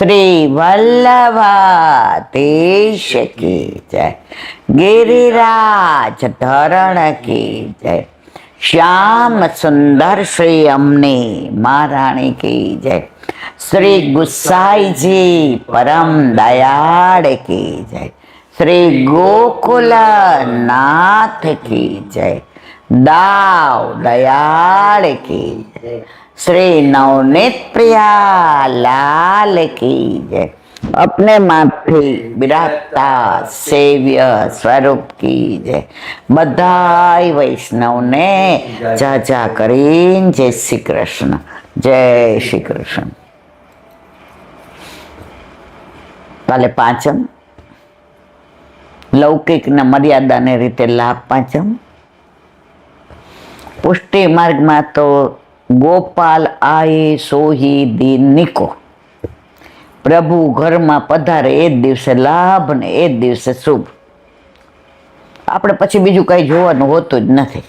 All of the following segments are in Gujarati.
શ્રી વલ્લભાધીશ કી જય, ગિરિરાજ ધરણ કી જય, શ્યામ સુંદર શ્રી અમને મહારાણી કી જય, શ્રી ગુસાઈજી પરમ દયાળ કી જય, શ્રી ગોકુલ નાથ કી જય, દાવ દયાળ કી જય, श्री नवनीत प्रिया लाल की जय, अपने माथी विराजता सेव्य स्वरूप की जय, बधाई वैष्णव ने जा जा करीन जय श्री कृष्ण, जय श्री कृष्ण। काले पांचम लौकिक न मर्यादा ने रीते लाभ पांचम। पुष्टि मार्ग में तो गोपाल आए सोही दीनिको, प्रभु घर में पधारे ए दिवसे लाभ ने ए दिवसे शुभ। આપણે પછી બીજું કઈ જોવાનું હોતું જ નથી।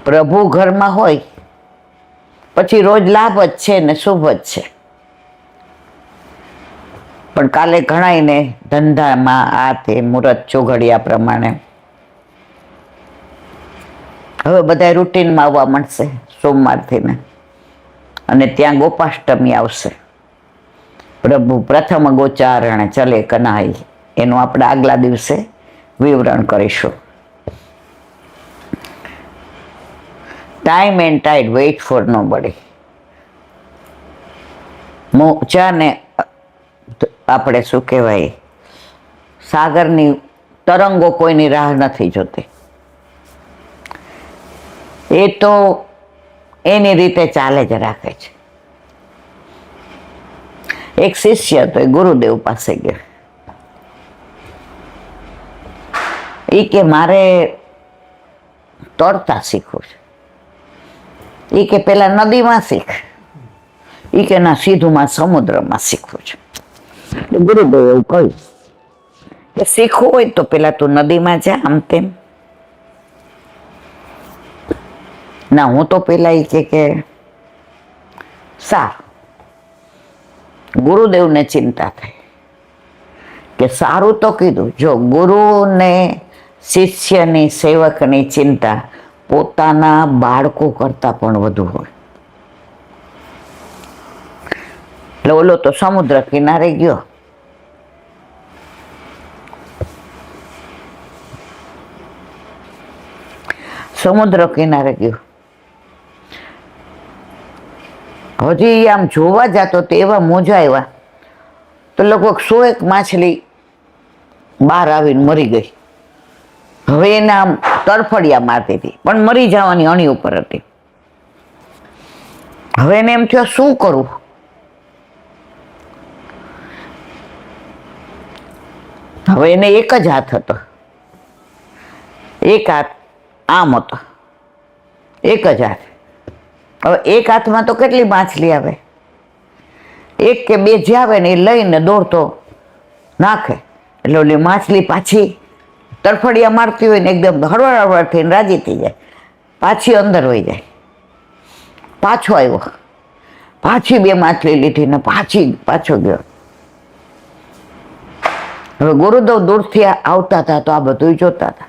પ્રભુ ઘરમાં હોય પછી રોજ લાભ જ છે ને શુભ જ છે। પણ કાલે ઘણાઈને ધંધામાં આ તે મુહૂર્ત ચોઘડિયા પ્રમાણે હવે બધા રૂટીનમાં આવવા મળશે સોમવારથી ને, અને ત્યાં ગોપાષ્ટમી આવશે। પ્રભુ પ્રથમ ગોચારણ ચલે કનાઈ એનું આપણે આગલા દિવસે વિવરણ કરીશું। Time and tide wait for nobody. મોજાને આપણે શું કહેવાય, સાગરની તરંગો કોઈની રાહ નથી જોતી, એ તો એની રીતે ચાલે જ રાખે છે। એક શિષ્ય તો એ ગુરુદેવ પાસે ગયો, એ કે મારે તરતા શીખવું છે। એ કે પેલા નદીમાં શીખ, એ કે ના સીધુંમાં સમુદ્રમાં શીખવું છે। ગુરુદેવ એવું કહ્યું કે શીખવું હોય તો પેલા તું નદીમાં જા, આમ તેમ। ના હું તો પેલા એ કે સારું। ગુરુદેવને ચિંતા થઈ કે સારું તો કીધું, જો ગુરુને શિષ્યની સેવકની ચિંતા પોતાના બાળકો કરતા પણ વધુ હોય, એટલે ઓલો તો સમુદ્ર કિનારે ગયો, સમુદ્ર કિનારે ગયો, હજી આમ જોવા જતો તો એવા મોજા આવ્યા તો લગભગ 100 માછલી બહાર આવીને મરી ગઈ। હવે એને આમ તરફડિયા મારતી હતી પણ મરી જવાની અણી ઉપર હતી। હવે એને એમ થયો શું કરું, હવે એને એક જ હાથ હતો, એક હાથ આમ હતો, એક જ હાથ। હવે એક હાથમાં તો કેટલી માછલી આવે, એક કે બે જે આવે ને એ લઈને દોડતો નાખે, એટલે ઓલી માછલી પાછી તરફડિયા મારતી હોય ને એકદમ હળવડ હળવડ થઈને રાજી થઈ જાય, પાછી અંદર વહી જાય। પાછો આવ્યો, પાછી 2 માછલી લીધી ને પાછો ગયો। હવે ગુરુદેવ દૂરથી આવતા હતા તો આ બધું જોતા હતા।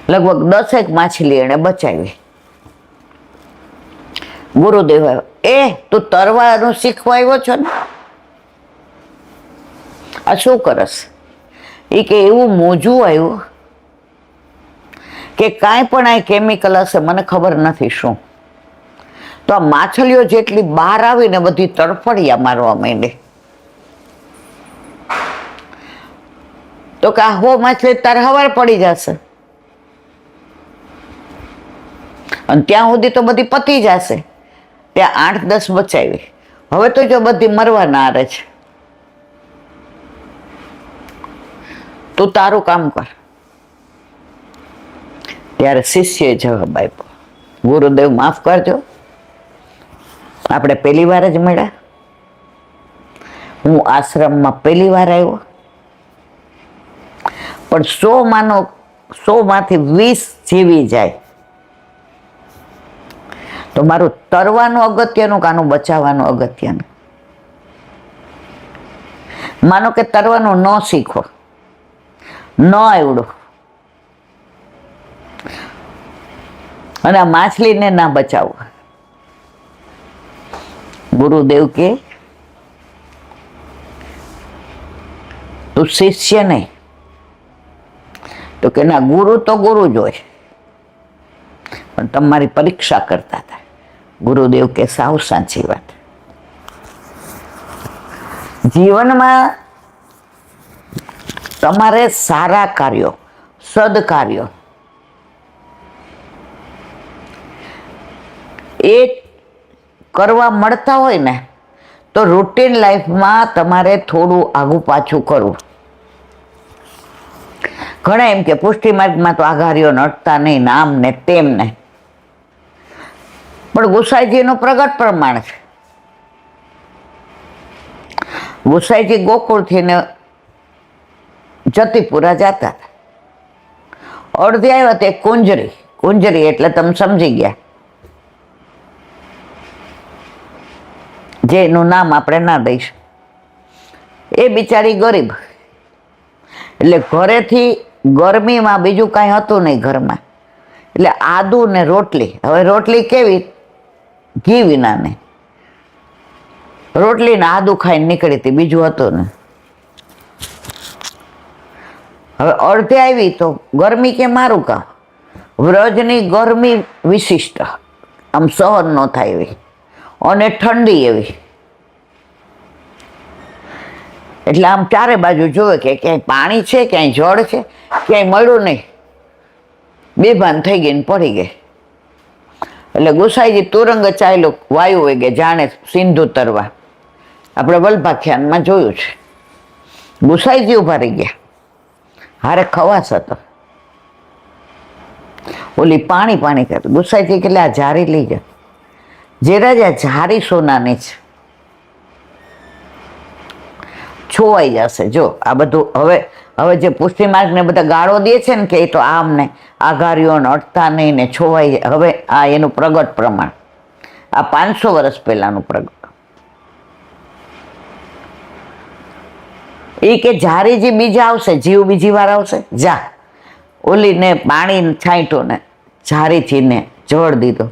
લગભગ 10 માછલી એને બચાવી। ગુરુદેવ એ તું તરવાનું શીખવા આવ્યો છો ને, આ શું કરસ? એ કે એવું મોજું આવ્યું કે કાંઈ પણ આ કેમિકલ હશે, મને ખબર નથી શું। તો આ માછલીઓ જેટલી બહાર આવીને બધી તડફડિયા મારવા માંડે, તો કે આ હો માછલી તારે હવાર પડી જશે, અને ત્યાં સુધી તો બધી પતી જશે। ત્યાં 8-10 બચાવી, હવે તો જો બધી મરવાના આરે છે, તું તારું કામ કર। ત્યારે શિષ્યએ જવાબ આપ્યો, ગુરુદેવ માફ કરજો, આપણે પહેલી વાર જ મળ્યા, હું આશ્રમમાં પહેલી વાર આવ્યો, પણ 100 માંથી 20 જીવી જાય તો મારું તરવાનું અગત્યનું કે આનું બચાવવાનું અગત્યનું? માનો કે તરવાનું ન શીખો, ન આવડું, અને આ માછલીને ના બચાવો. ગુરુદેવ કે તું શિષ્ય નહીં, તો કે ના, ગુરુ તો ગુરુ જ હોય, પણ તમારી પરીક્ષા કરતા હતા. ગુરુદેવ કે સાવ સાચી વાત. જીવનમાં તમારે સારા કાર્યો, સદકાર્યો એ કરવા મળતા હોય ને, તો રૂટીન લાઈફમાં તમારે થોડું આગું પાછું કરવું. ઘણા એમ કે પુષ્ટિ માર્ગમાં તો આઘારીઓ નડતા નહીં, નામ ને તેમ ને, પણ ગુસાઈજીનું પ્રગટ પ્રમાણ છે. ગુસાઈજી ગોકુળથી ને જતીપુરા જતા હતા. અડધી આવ્યા તે કુંજરી. કુંજરી એટલે તમે સમજી ગયા, જેનું નામ આપણે ના દઈશું. એ બિચારી ગરીબ, એટલે ઘરેથી ગરમીમાં બીજું કાંઈ હતું નહીં ઘરમાં, એટલે આદુ ને રોટલી. હવે રોટલી કેવી? ઘી વિનાની રોટલી ને આદુ ખાઈને નીકળી હતી, બીજું હતું ને. હવે અડધે આવી તો ગરમી કે મારું કામ, વ્રજની ગરમી વિશિષ્ટ, આમ સહન ન થાય એવી, અને ઠંડી એવી. એટલે આમ ચારે બાજુ જોવે કે ક્યાંય પાણી છે, ક્યાંય જળ છે, ક્યાંય મળ્યું નહીં. બેભાન થઈ ગઈ ને પડી ગઈ. એટલે ગુસાઈજી તુરંગ ચાલ્યો વાયુ વેગે, જાણે સિંધુ તરવા. આપણે વલ્ભાખ્યાનમાં જોયું છે. ગુસાઈજી ઉભા રહી ગયા, હારે ખવાસ હતો. ઓલી પાણી પાણી કરતી. ગુસાઈજી કે આ જારી લઈ જા. જે રાજા જારી સોનાની છે, છોવાઈ જશે. જો આ બધું હવે જે પુષ્ટિ માર્ગ ને બધા ગાળો દે છે ને કે એ તો આમ ને આઘારીઓ અડતા નહીં ને છોવાઈ જાય. હવે આ એનું પ્રગટ પ્રમાણ, આ 500 વર્ષ પહેલાનું પ્રગટ. એ કે જારીજી બીજા આવશે, જીવ બીજી વાર આવશે. જા ઓલીને પાણી છાંટ્યું ને જારીથી ને જળ દીધો,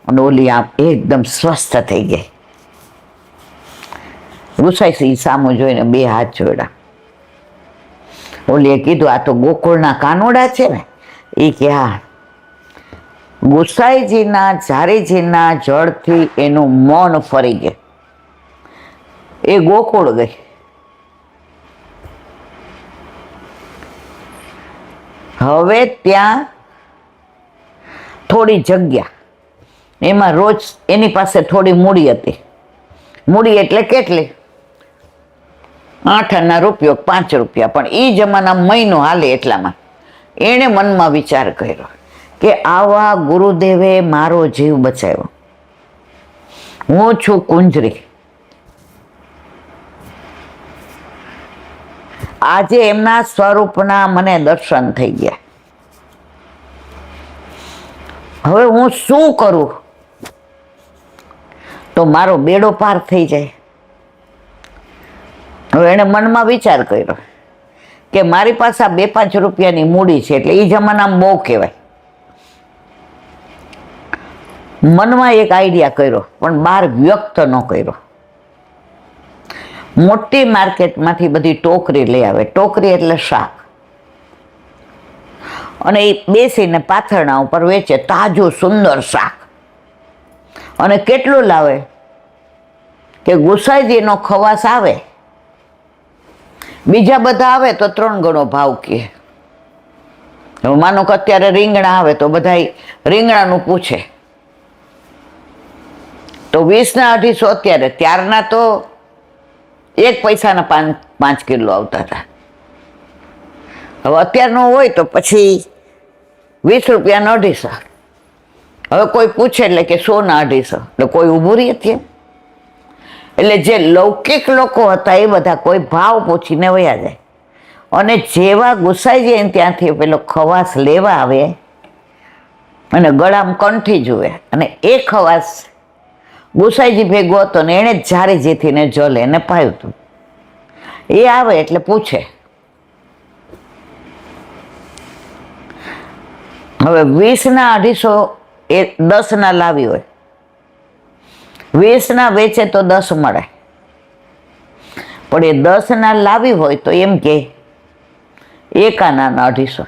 અને ઓલી આમ એકદમ સ્વસ્થ થઈ ગઈ. ગુસાઈજી સામું જોઈને બે હાથ જોડ્યા. ઓલીએ કીધું આ તો ગોકુળના કાનુડા છે ને? એ કે હા. ગુસાઈજીના જારીજીના જળથી એનું મન ફરી ગયું. એ ગોકુળ ગઈ. હવે ત્યાં થોડી જગ્યા, એમાં રોજ એની પાસે થોડી મૂડી હતી. મૂડી એટલે કેટલી? 8 આના રૂપિયો, 5 રૂપિયા. પણ એ જમાના મહિનો હાલે એટલામાં એણે મનમાં વિચાર કર્યો કે આવા ગુરુદેવે મારો જીવ બચાવ્યો. હું છું કુંજરી. આજે એમના સ્વરૂપના મને દર્શન થઈ ગયા. હવે હું શું કરું તો મારો બેડો પાર થઈ જાય? હવે એણે મનમાં વિચાર કર્યો કે મારી પાસે 2-5 રૂપિયાની મૂડી છે, એટલે એ જમાનામાં બહુ કહેવાય. મનમાં એક આઈડિયા કર્યો, પણ બહાર વ્યક્ત ન કર્યો. મોટી માર્કેટમાંથી બધી ટોકરી લઈ આવે. ટોકરી એટલે શાક, અને એ બેસીને પાથરણા ઉપર વેચે તાજું સુંદર શાક. અને કેટલું લાવે કે ગુસાઈજીનો ખવાસ આવે, બીજા બધા આવે તો 3 ગણો ભાવ કહે. હવે માનો કે અત્યારે રીંગણા આવે તો બધા રીંગણાનું પૂછે, તો 20 ના 250 અત્યારે. ત્યારના તો 1 પૈસાના 5 કિલો આવતા હતા. હવે અત્યારનો હોય તો પછી 20 રૂપિયાનો 250. હવે કોઈ પૂછે એટલે કે 100 ના 250, એટલે કોઈ ઊભું રહી હતી. એટલે જે લૌકિક લોકો હતા એ બધા કોઈ ભાવ પૂછીને વયા જાય. અને જેવા ગુસાઈજી ત્યાંથી પેલો ખવાસ લેવા આવે, અને ગળામાં કંઠી જુએ, અને એ ખવાસ ગુસાઈજી ભેગો હતો ને એણે જ ઝારીજીથી ને જલ એને પાયું હતું. એ આવે એટલે પૂછે. હવે 20ના 250 એ 10ના લાવી હોય, 20ના વેચે તો 10 મળે, પણ એ 10ના લાવી હોય તો એમ કે એકાના 250.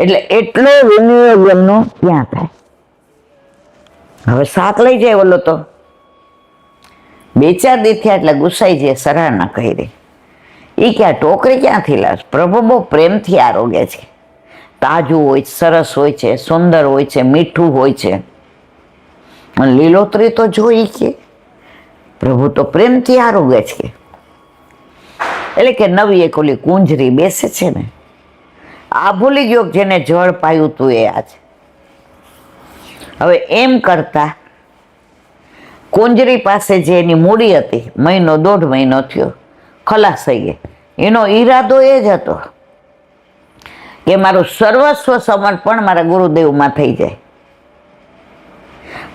એટલે એટલો વિનિયોગ એમનો ક્યાં થાય. હવે શાક લઈ જાય ઓલો તો 2-4 દી થયા એટલે ગુસાઈજીએ સરાહના કરી. એ ક્યાં ટોકરી ક્યાંથી લાવશે? પ્રભુ બહુ પ્રેમથી આરોગે છે. તાજું હોય, સરસ હોય છે, સુંદર હોય છે, મીઠું હોય છે. અને લીલોતરી તો જોઈ કે પ્રભુ તો પ્રેમથી આરોગે છે. એટલે કે નવી એક ઓલી કુંજરી બેસે છે ને, આ ભૂલી ગયો જેને જળ પાયું તું એ આજ. હવે એમ કરતા કુંજરી પાસે જે એની મૂડી હતી, 1.5 મહિનો થયો, ખલાસ થઈ ગઈ. એનો ઈરાદો એ જ હતો કે મારું સર્વસ્વ સમર્પણ મારા ગુરુદેવમાં થઈ જાય.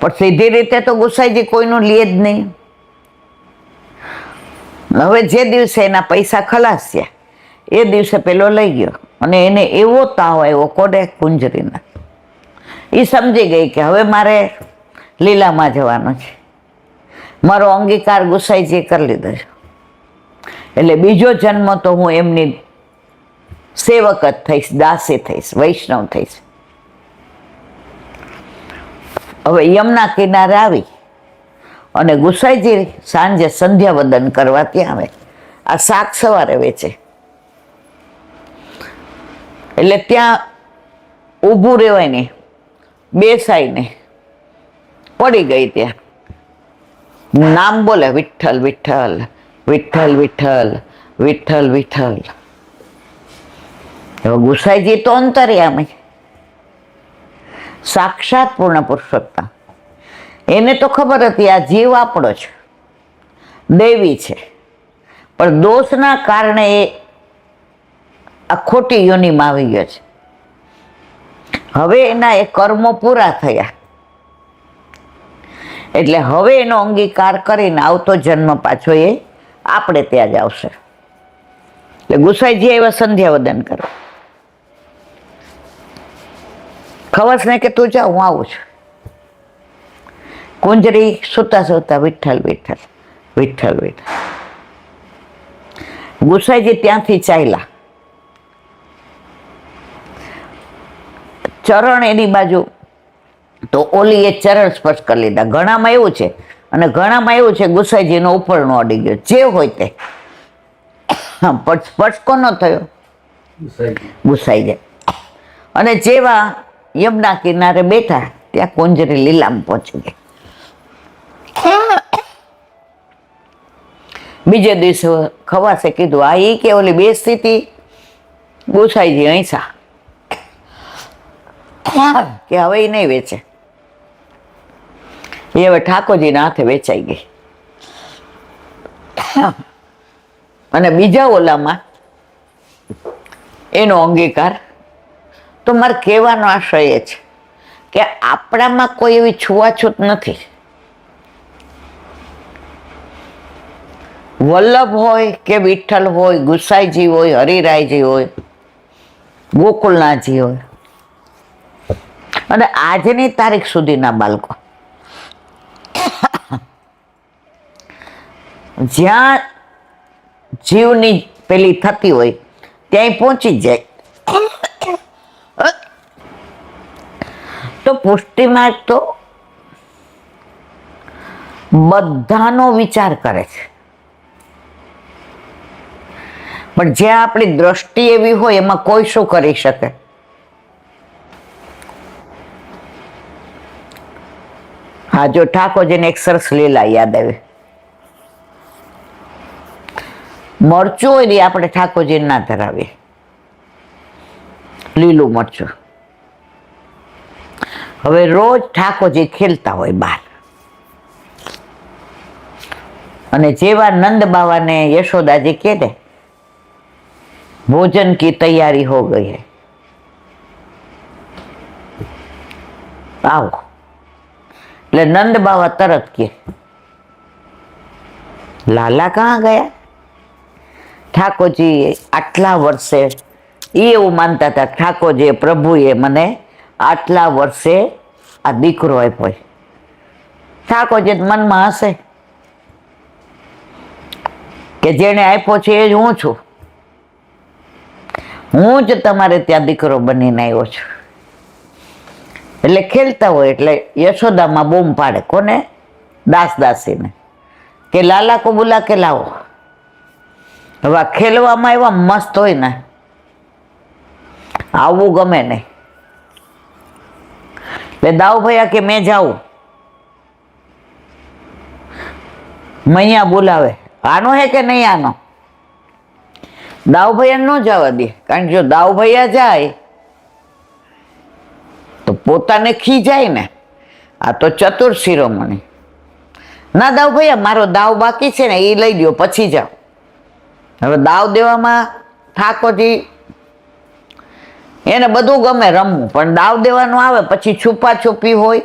પણ સીધી રીતે તો ગુસાઈજી કોઈનું લે જ નહીં. હવે જે દિવસે એના પૈસા ખલાસ થયા એ દિવસે પેલો લઈ ગયો, અને એને એવો તાવ આવ્યો કોને? કુંજરીના. એ સમજી ગઈ કે હવે મારે લીલામાં જવાનું છે, મારો અંગીકાર ગુસાઈજીએ કરી લીધો છે, એટલે બીજો જન્મ તો હું એમની સેવક જ થઈશ, દાસી થઈશ, વૈષ્ણવ થઈશ. હવે યમના કિનારે આવી અને ગુસાઈજી સાંજે સંધ્યા વંદન કરવા ત્યાં આવે. આ શાક સવારે વેચે એટલે ત્યાં ઊભું રહેવાય નહીં, બેસાય નહીં, પડી ગઈ ત્યાં. નામ બોલે, વિઠ્ઠલ વિઠ્ઠલ, વિઠ્ઠલ વિઠ્ઠલ, વિઠ્ઠલ વિઠ્ઠલ. હવે ગુસાઈજી તો અંતર્યામી, સાક્ષાત પૂર્ણ પુરુષોત્તમ. એને તો ખબર હતી આ જીવ આપણો છે, દેવી છે, પણ દોષના કારણે એ આ ખોટી યોનિમાં આવી ગયો છે. હવે એના એ કર્મો પૂરા થયા એટલે હવે એનો અંગીકાર કરીને આવતો જન્મ પાછો એ આપણે ત્યાં જ આવશે. એટલે ગુસાઈજી આવ્યા સંધ્યા વદન કરવા. ખવસ ને કે તું જા, હું આવું છું. કુંજરી સુતા સુતા વિઠ્ઠલ વિઠ્ઠલ, વિઠ્ઠલ વિઠ્ઠલ. ગુસાઈજી ત્યાંથી ચાલ્યા. ચરણ એની બાજુ તો ઓલી એ ચરણ સ્પર્શ કરી લીધા. ઘણામાં એવું છે, અને ઘણામાં એવું છે ગુસાઈજીનો ઉપરનો અડી ગયો. જે હોય તે, પણ સ્પર્શ કોનો થયો? ગુસાઈજી. અને જેવા યમના કિનારે બેઠા ત્યાં કુંજરી લીલામ પહોંચી ગઈ. બીજે દિવસે ખવાસે કીધું, આ એ કે ઓલી બેસતી હતી ગુસાઈજી અહીંસા, કે હવે એ નહીં વેચે. એ હવે ઠાકોરજીના હાથે વેચાઈ ગઈ. અને બીજા ઓલામાં એનો અંગીકાર. તો મારે કહેવાનો આશય એ છે કે આપણામાં કોઈ એવી છૂવાછૂત નથી. વલ્લભ હોય કે વિઠ્ઠલ હોય, ગુસાઈજી હોય, હરિરાયજી હોય, ગોકુલનાથજી હોય, અને આજની તારીખ સુધીના બાળકો જ્યાં જીવની પેલી થતી હોય ત્યાં પહોંચી જાય. તો પુષ્ટિ માર્ગ તો બધાનો વિચાર કરે છે, પણ જ્યાં આપણી દ્રષ્ટિ એવી હોય એમાં કોઈ શું કરી શકે? હા, જો ઠાકોરજીને એક સરસ લીલા યાદ આવી. મરચું હોય ને આપણે ઠાકોરજીને ના ધરાવીએ, લીલું મરચું. હવે રોજ ઠાકોરજી ખેલતા હોય બહાર, અને જેવા નંદ બાવાને યશોદાજી કહે ને ભોજન કી તૈયારી હો ગઈ હૈ, આવો. એટલે નંદ બાવા તરત કે લાલા કहाँ ગયા? ઠાકોરજી આટલા વર્ષે એ એવું માનતા હતા, ઠાકોરજી પ્રભુએ મને આટલા વર્ષે આ દીકરો આપ્યો. ઠાકોરજી મનમાં હશે કે જેને આપ્યો છે એ જ હું છું, હું જ તમારે ત્યાં દીકરો બનીને આવ્યો છું. એટલે ખેલતા હોય એટલે યશોદામાં બૂમ પાડે, કોને? દાસીને, કે લાલા કો બોલા કે લાવો. હવે આ ખેલવામાં એવા મસ્ત હોય ને, આવવું ગમે નહીં. એટલે દાવ ભૈયા કે મેં જાઉં. મૈયા બોલાવે, આનો હે કે નહીં આનો? દાવ ભૈયા ન જવા દે, કારણ કે જો દાવ ભૈયા જાય તો પોતાને ખીજાય ને. આ તો ચતુર શિરોમણી. ના દાવ ભૈયા, મારો દાવ બાકી છે ને એ લઈ દો, પછી જાઓ. હવે દાવ દેવામાં ઠાકોરજી એને બધું ગમે રમવું, પણ દાવ દેવાનું આવે પછી છુપા છુપી હોય,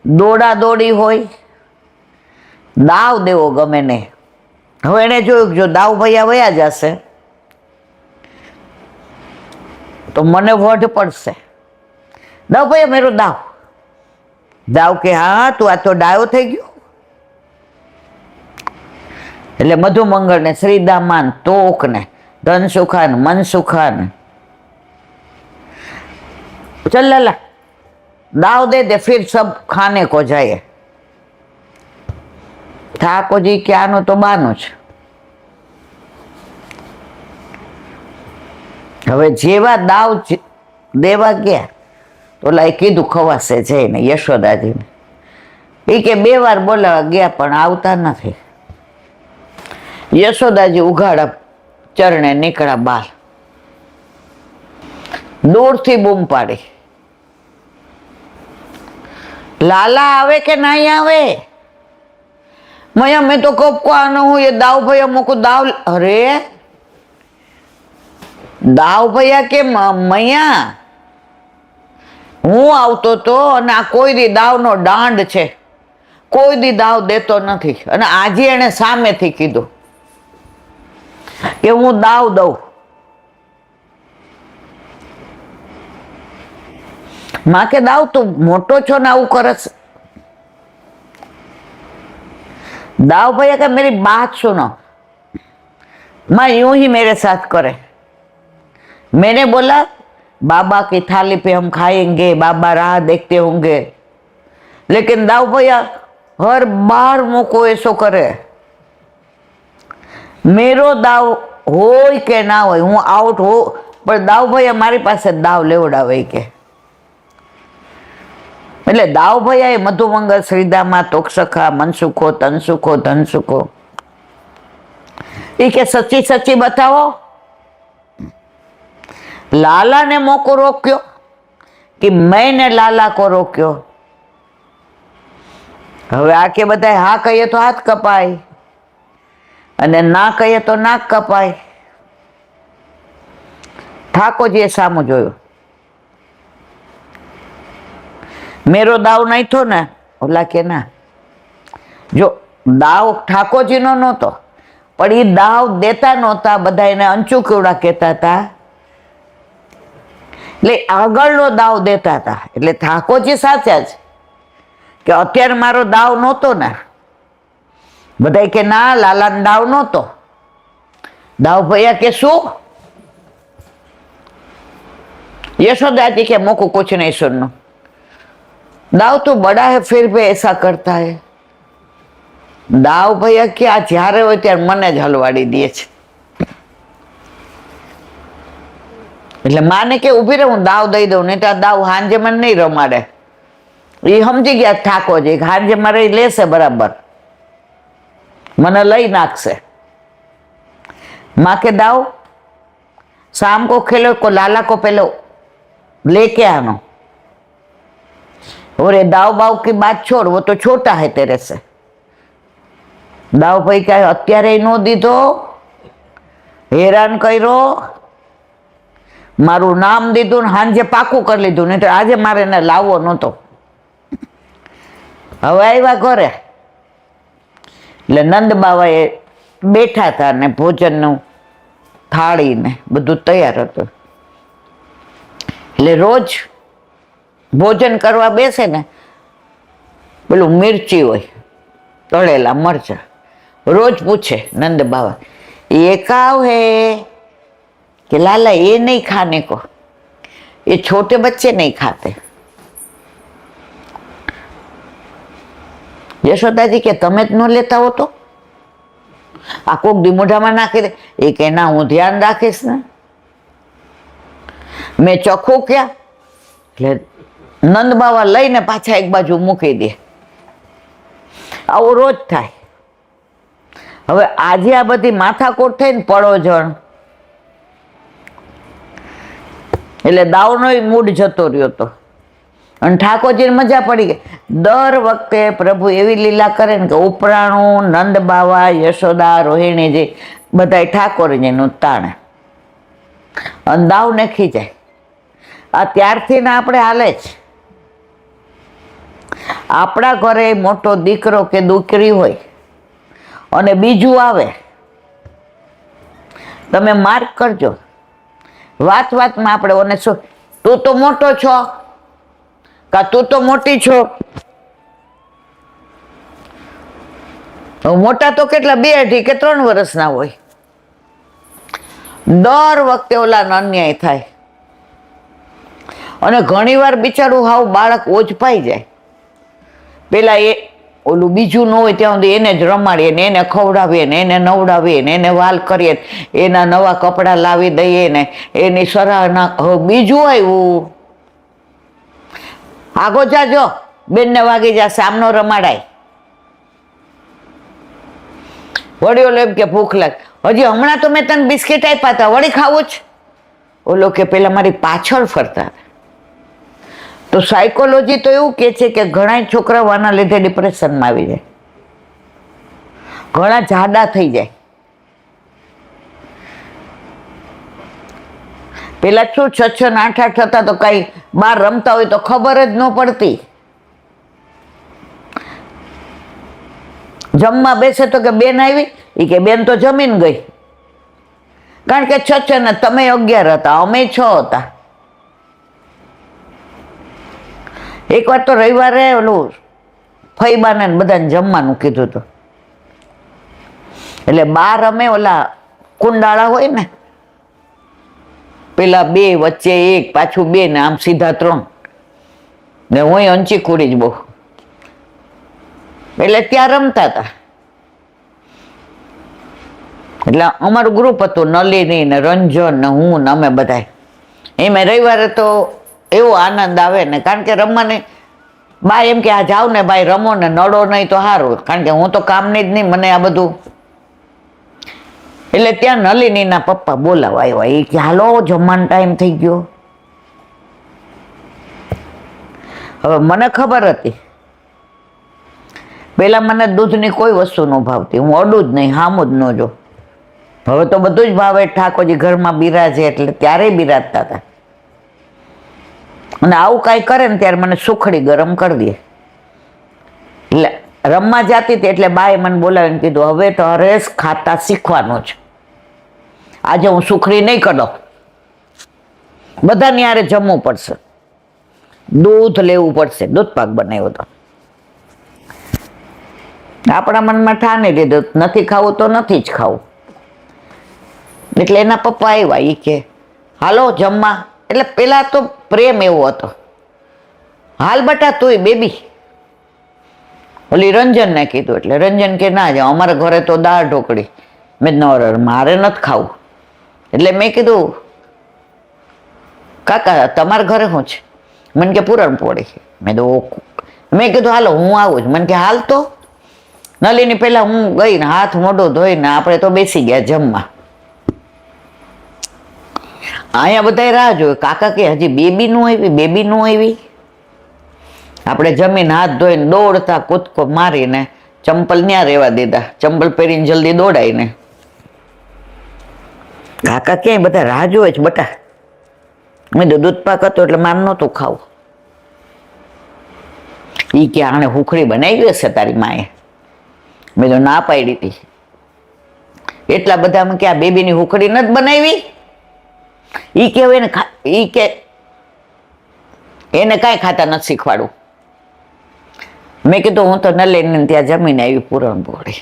દોડા દોડી હોય, દાવ દેવો ગમે નહીં. હવે એને જોયું જો દાવ ભૈયા વયા જશે તો મને વઢ પડશે. દાવ ભૈયા મેરો દાવ. દાવ કે હા તું આ તો ડાયો થઈ ગયો. એટલે મધુમંગળ ને શ્રીદામાન તોક ને ધનસુખાન મનસુખાન, चल लाला दाव दे दे फिर सब खाने को जाए. ઠાકોરજી કે આનું તો બાનું છે. હવે જેવા દાવ દેવા ગયા તો ઓલા કીધું ખવાશે જઈને યશોદાજીને. એ કે 2 વાર બોલાવા ગયા પણ આવતા નથી. યશોદાજી ઉઘાડા ચરણે નીકળ્યા બહાર. દૂરથી બૂમ પાડી, लाला आवे के नहीं आवे? मैया मैं तो कब को आना हूं, ये दाव भैया मुझको दाव. अरे दाव भैया के मैया હું આવતો તો અને આ કોઈ દી દાવનો દાંડ છે, કોઈ દી દાવ દેતો નથી. અને આજે એને સામેથી કીધું કે હું દાવ દઉં. माँ के दाव तू मोटो छो ना आવું करस. दाव भैया का मेरी बात सुनो, माँ यूं ही मेरे साथ करे. मैंने बोला बाबा की थाली पे हम खाएंगे, बाबा राह देखते होंगे, लेकिन दाव भैया हर बार मुझको ऐसो करे. मेरो दाव होय के ना होय, हूँ आउट हो पर दाव भैया मारी पासे दाव लेवડાવે કે. એટલે દાવ ભૈયાએ મધુમંગળ શ્રીદામા તોકસખા મનસુખો તનસુખો ધનસુખો એ કે સચ્ચી સચ્ચી બતાવો. लाला ने मोको रोक्यो कि मैंने लाला को रोक्यो. હવે આ કે બધા હા કહીએ તો હાથ કપાય અને ના કહીએ તો નાક કપાય. ઠાકોરજીએ સામું જોયું. મેરો દાવ નહીં થો ને? ઓલા કે ના, જો દાવ ઠાકોરજીનો નહોતો પણ એ દાવ દેતા નહોતા, બધા એને અંચુ કેવડા કહેતા હતા, એટલે આગળનો દાવ દેતા હતા. એટલે ઠાકોરજી સાચા જ કે અત્યારે મારો દાવ નહોતો ને. બધા કે ના લાલાનો દાવ નહોતો. દાવ ભૈયા કે શું? यशोदा जी के मुख को कुछ नहीं सुनना, दाव तो बड़ा है फिर भी ऐसा करता है. दाव भैया क्या જ્યારે હોય ત્યારે મને જ હલવાડી દે છે. એટલે માને કે ઊભી રહે, હું દાવ દઈ દઉં, નહીં તો દાવ હાંજે મને નહીં રમાડે. એ સમજી ગયા ઠાકોરજી હાંજે મારે લેશે બરાબર, મને લઈ નાખશે. माँ के दाव शाम को खेलो को लाला को पहले लेके आना, और ये दाव बाव की बात छोड़, वो तो छोटा है तेरे से. दाव भाई क्या અત્યારે નો દીધો, હેરાન કર્યો, મારું નામ દીધું ને હાંજે પાકું કરી લીધું, નહીં તો આજે મારે એને લાવવો નહોતો. હવે આવ્યા ઘરે એટલે નંદ બાવાએ બેઠા હતા ને ભોજનનું થાળી ને બધું તૈયાર હતું. એટલે રોજ ભોજન કરવા બેસે ને પેલું મિર્ચી હોય, તળેલા મરચા, રોજ પૂછે નંદ બાવા, ये काव है? कि लाला ये नहीं खाने को, ये छोटे बच्चे नहीं खाते. યશોદાજી કે તમે જ ન લેતા હો તો આ કોક દી મોઢામાં નાખી દે. એ કે ના, હું ધ્યાન રાખીશ ને, મેં ચખું ક્યાં. એટલે નંદ બાવા લઈને પાછા એક બાજુ મૂકી દે. આવું રોજ થાય. હવે આજે આ બધી માથાકૂટ થઈ ને પડોજણ, એટલે દાવનો મૂડ જતો રહ્યો હતો અને ઠાકોરજીને મજા પડી ગઈ. દર વખતે પ્રભુ એવી લીલા કરે ને કે ઉપરાણું નંદ બાવા, યશોદા, રોહિણીજી બધા ઠાકોરજીનું તાણે અને દાવને ખીજાય. આ ત્યારથી ને આપણે હાલે જ. આપણા ઘરે મોટો દીકરો કે દીકરી હોય અને બીજું આવે, તમે માર્ક કરજો, વાત વાતમાં આપણે ઓને શું, તું તો મોટો છો કા તું તો મોટી છો. મોટા તો કેટલા 2 અઢી કે 3 વર્ષના હોય. દર વખતે ઓલાનો અન્યાય થાય અને ઘણી વાર બિચારું હાવ બાળક ઓજપાઈ જાય. પેલા એ ઓલું બીજું ન હોય ત્યાં સુધી એને જ રમાડીએ ને એને ખવડાવીએ ને એને નવડાવીએ ને એને વાલ કરીએ, એના નવા કપડાં લાવી દઈએ ને એની સરાહના. બીજું આવ્યું, આગો જાજો, બેનને વાગી જા, સામનો રમાડાય. વળી ઓલો એમ કે ભૂખ લાગે, હજી હમણાં તો મેં તને બિસ્કિટ આપ્યા હતા, વળી ખાવું જ. ઓલો કે પેલા મારી પાછળ ફરતા. તો સાયકોલોજી તો એવું કે છે કે ઘણા છોકરાઓ આના લીધે ડિપ્રેશનમાં આવી જાય, ઘણા જાડા થઈ જાય. પેલા શું 6 ને 8 થતા તો કઈ બહાર રમતા હોય તો ખબર જ ન પડતી. જમવા બેસે તો કે બેન આવી, એ કે બેન તો જમીન ગઈ. કારણ કે 6 ને તમે 11 હતા, અમે 6 હતા. એક વાર તો રવિવારે ઓલું ફઈબાને બધાને જમવાનું કીધું હતું. એટલે બાર અમે ઓલા કુંડાળા હોય ને, પેલા 2 વચ્ચે 1 પાછું 2 ને આમ સીધા 3 ને હું અંચી કુડી જ બહુ. એટલે ત્યાં રમતા હતા. એટલે અમારું ગ્રુપ હતું, નલિની ને રંજન ને હું ને અમે બધા. એમાં રવિવારે તો એવો આનંદ આવે ને, કારણ કે રમવાની બા એમ કે આ જાવ ને ભાઈ રમો ને, નડો નહીં તો સારું, કારણ કે હું તો કામની જ નહીં, મને આ બધું. એટલે ત્યાં નલિનીના પપ્પા બોલાવા આવ્યા. એ કે હાલો જમવાનો ટાઈમ થઈ ગયો. હવે મને ખબર હતી, પેલા મને દૂધની કોઈ વસ્તુ ન ભાવતી, હું અડું જ નહીં, હામું જ ન જો. હવે તો બધું જ ભાવે, ઠાકોરજી ઘરમાં બિરાજે એટલે ત્યારે બિરાજતા હતા. અને આવું કાંઈ કરે ને ત્યારે મને સુખડી ગરમ કરી દે. એટલે રમવા જતી હતી એટલે બાએ મને બોલાવીને કીધું, હવે તો હરેશ ખાતા શીખવાનું છે, આજે હું સુખડી નહીં કરું, બધાની હારે જમવું પડશે, દૂધ લેવું પડશે. દૂધ પાક બનાવ્યો હતો. આપણા મનમાં ઠાની લીધું, નથી ખાવું તો નથી જ ખાવું. એટલે એના પપ્પા આવ્યા, એ કે હાલો જમવા. એટલે પેલા તો પ્રેમ એવો હતો, હાલ બટા તુંય બેબી. ઓલી રંજનને કીધું એટલે રંજન કે ના જાઓ, અમારા ઘરે તો દાળ ઢોકળી. મેં મારે નથી ખાવું. એટલે મેં કીધું કાકા તમારા ઘરે શું છે? મને કે પૂરણપોળી. મેં કીધું હાલો હું આવું જ. મને કે હાલ તો. નલિની પેલા હું ગઈ ને હાથ મોઢું ધોઈને આપણે તો બેસી ગયા જમવા. અહીંયા બધા રાહ જોયું, કાકા કે હજી બેબી નું આવી, બેબી નું આવી. આપણે જમીન હાથ ધોઈને દોડતા કૂદકો મારીને ચંપલ ન્યા રહેવા દીધા, ચંપલ પહેરીને જલ્દી દોડાઈને. કાકા ક્યાંય બધા રાહ જોવે છે બટા. મેં તો દૂધ પાક હતો એટલે મારે નહોતું ખાવું. એ કે આણે હુખડી બનાવી હશે તારી માએ. મેં તો ના પાડી હતી. એટલા બધામાં કે આ બેબીની હુખડી નથી બનાવી. એ કે એને કે એને કાંઈ ખાતા નથી શીખવાડું. મેં કીધું હું તો ન લઈને ત્યાં જમીને આવી પૂરણપોળી.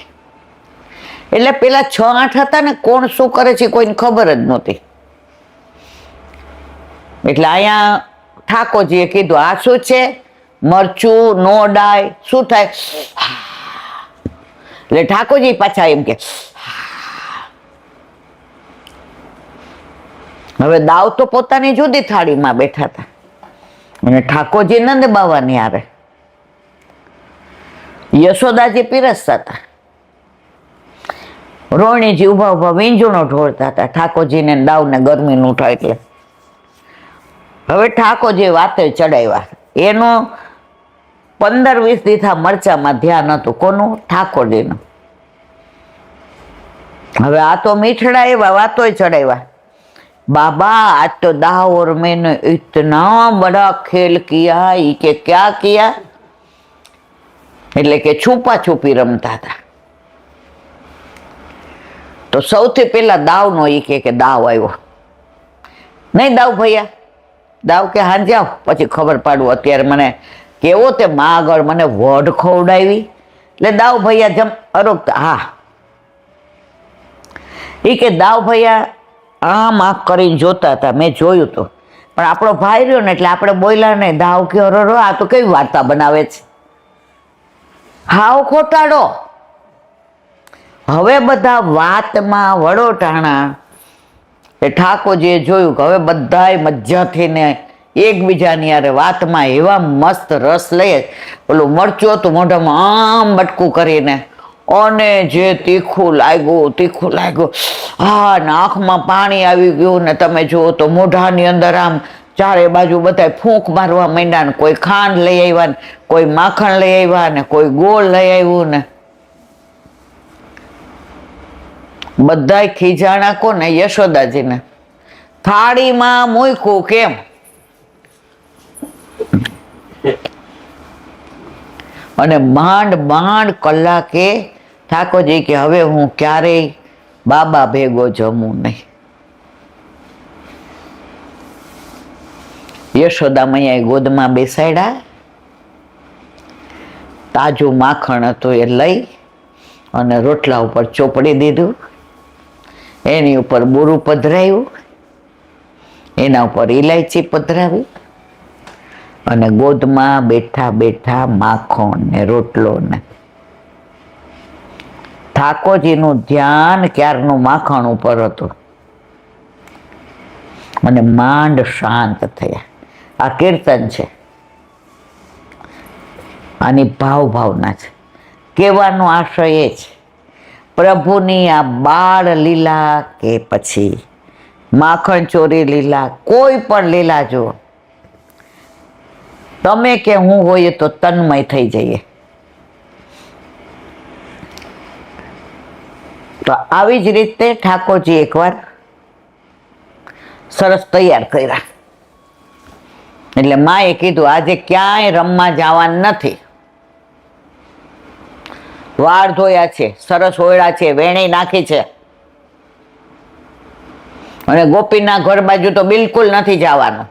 એટલે પેલા 6-8 હતા ને, કોણ શું કરે છે કોઈને ખબર જ નહોતી. એટલે અહીંયા ઠાકોરજીએ કીધું આ શું છે, મરચું નો ડાય, શું થાય? એટલે ઠાકોરજી પાછા એમ કે હવે દાવ તો પોતાની જુદી થાળીમાં બેઠા હતા અને ઠાકોરજી નંદ બાવાની હારે યશોદાજી પીરસતા હતા. રોહિણીજી ઉભા ઉભા વીંજણો ઢોળતા હતા ઠાકોરજીને દાવને ગરમીનું થાય એટલે. હવે ઠાકોરજી વાતે ચડાવ્યા. એનું 15-20 દીથા મરચામાં ધ્યાન હતું. કોનું? ઠાકોરજીનું. હવે આ તો મીઠડા એવા વાતોય ચડાવ્યા. बाबा आज तो दाव और मैंने इतना बड़ा खेल किया. ये के क्या किया? એટલે કે છુપા છુપી રમતા હતા. તો સૌથી પહેલા દાવનો એ કે દાવ આવ્યો. નહીં દાવ ભૈયા, દાવ કે હા જાઓ પછી ખબર પાડું. અત્યારે મને કેવો તે માં આગળ મને વઢ ખવડાવી. એટલે દાવ ભૈયા જમ અરોગતા હા એ કે દાવ ભૈયા આમ આંખ કરીને જોતા હતા. મેં જોયું તો, પણ આપણો ભાઈ રહ્યો ને એટલે આપણે બોલ્યા ને. દાવ કે રો આ તો કેવી વાર્તા બનાવે છે, હાવ ખોટાડો. હવે બધા વાતમાં વડોટાણા. એ ઠાકોરજીએ જોયું કે હવે બધાય મજાથી ને એકબીજાની યારે વાતમાં એવા મસ્ત રસ લઈએ. ઓલું મરચું હતું મોઢામાં આમ બટકું કરીને, અને જે તીખું લાગ્યું. હા, આંખમાં પાણી આવી ગયું ને તમે જુઓ તો મોઢાની અંદર આમ ચારે બાજુ બધા ફૂંક મારવા માંડ્યા ને. કોઈ ખાંડ લઈ આવ્યા ને, કોઈ માખણ લઈ આવ્યા ને, કોઈ ગોળ લઈ આવ્યું ને. બધાય ખીજાણા કોને? યશોદાજીને. થાળીમાં મૂક્યું કેમ? અને માંડ કલાકે ઠાકોરજી કે હવે હું ક્યારેય બાબા ભેગો જમું નહીં. યશોદા મૈયાએ ગોદમાં બેસાડ્યા. તાજું માખણ હતું એ લઈ અને રોટલા ઉપર ચોપડી દીધું. એની ઉપર બોરું પધરાવ્યું, એના ઉપર ઇલાયચી પધરાવી અને ગોદમાં બેઠા બેઠા માખણ ને રોટલો ને. ઠાકોરજીનું ધ્યાન ક્યારનું માખણ ઉપર હતું અને માંડ શાંત થયા. આ કીર્તન છે, આની ભાવના છે. કહેવાનો આશય એ છે, પ્રભુની આ બાળ લીલા કે પછી માખણ ચોરી લીલા, કોઈ પણ લીલા જુઓ તમે કે હું હોઈએ તો તન્મય થઈ જઈએ. તો આવી જ રીતે ઠાકોરજી એકવાર સરસ તૈયાર કર્યા. એટલે માએ કીધું આજે ક્યાંય રમવા જવાનું નથી. વાળ ધોયા છે, સરસ ઓયડા છે, વેણી નાખી છે, અને ગોપીના ઘર બાજુ તો બિલકુલ નથી જવાનું.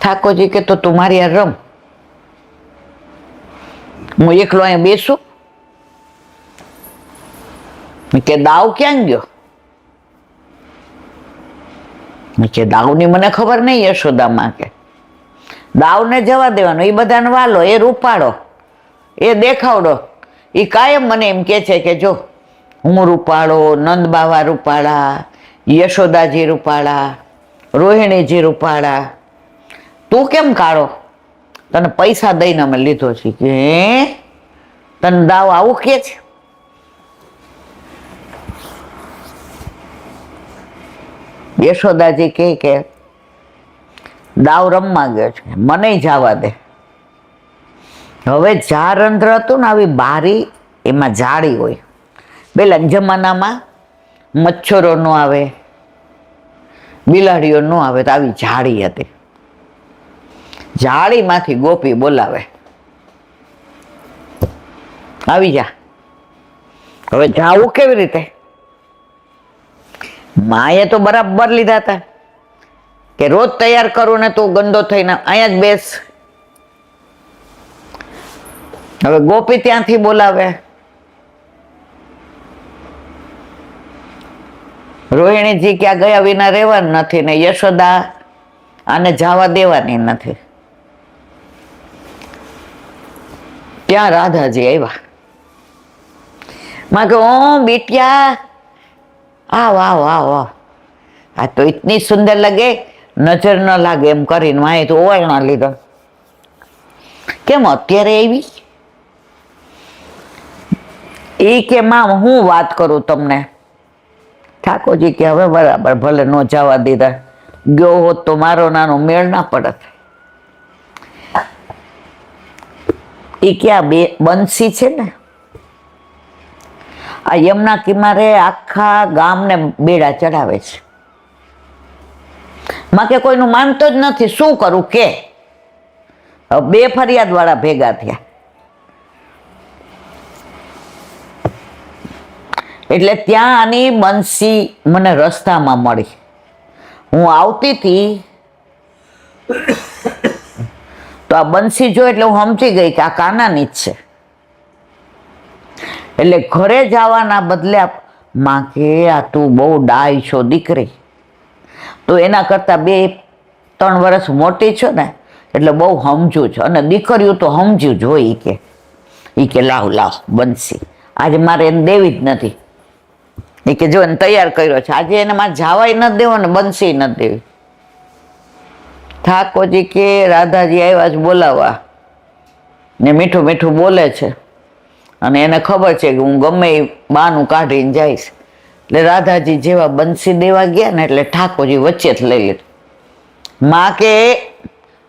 ઠાકોરજી કે તો તું મારી યાર રમ, હું એકલો અહીંયા બેસું. કે દાવ ક્યાં ગયો? કે દાવની મને ખબર નહીં. યશોદામાં કે દાવને જવા દેવાનો, એ બધાને વાલો, એ રૂપાળો, એ દેખાવડો. એ કાયમ મને એમ કે છે કે જો હું રૂપાળો, નંદ બાવા રૂપાળા, યશોદાજી રૂપાળા, રોહિણીજી રૂપાળા, તું કેમ કાળો? તને પૈસા દઈને અમે લીધો છે. કે તને દાવ આવું કે છે? યશોદાજી કે દાવ રમવા ગયો છે, મને જવા દે. હવે જારંધ્ર હતું ને, આવી બારી એમાં જાળી હોય. પેલા જમાનામાં મચ્છરો ન આવે, બિલાડીઓ ન આવે, તો આવી જાળી હતી. જાળીમાંથી ગોપી બોલાવે, આવી જા. હવે જાવું કેવી રીતે? માએ તો બરાબર લીધા હતા કે રોજ તૈયાર કરું ને તું ગંદો થઈને અહીંયા જ બેસ. હવે ગોપી ત્યાંથી બોલાવે, રોહિણીજી ક્યાં ગયા વિના રહેવાનું નથી ને યશોદા આને જવા દેવાની નથી. ત્યાં રાધાજી આવ્યા. માં કે ઓ બેટિયા, આવ આવ આવ આવ, આ તો ઇતની સુંદર લગે, નજર ન લાગે એમ કરીને માએ તો ઓવારણા લીધા. કેમ અત્યારે આવી? એ કે માં હું વાત કરું તમને. ઠાકોરજી કે હવે બરાબર, ભલે ન જવા દીધા, ગયો હોત તો મારો નાનો મેળ ના પડત. એ ક્યાં બે બંસી છે ને, આ યમુના કિનારે આખા ગામને બેડા ચડાવે છે. માં કે કોઈનું માનતો જ નથી, શું કરું કે? બે ફરિયાદ વાળા ભેગા થયા. એટલે ત્યાં આની બંસી મને રસ્તામાં મળી. હું આવતી હતી તો આ બંસી જો એટલે હું સમજી ગઈ કે આ કાનાની જ છે. એટલે ઘરે જવાના બદલે માં કે આ તું બહુ ડાય છો દીકરી, તો એના કરતાં 2-3 વર્ષ મોટી છો ને એટલે બહુ સમજુ છો, અને દીકરીઓ તો સમજ્યું જ હોય. એ કે લાવ લાવ બંસી, આજે મારે એને દેવી જ નથી. એ કે જો એને તૈયાર કર્યો છે, આજે એને મારે જવાય નથી દેવો ને બંસી નથી દેવી. ઠાકોરજી કે રાધાજી આવ્યા જ બોલાવવા ને મીઠું મીઠું બોલે છે, અને એને ખબર છે કે હું ગમે એ બાનું કાઢીને જઈશ. એટલે રાધાજી જેવા બંસી દેવા ગયા ને એટલે ઠાકોરજી વચ્ચે જ લઈ લીધું. માં કે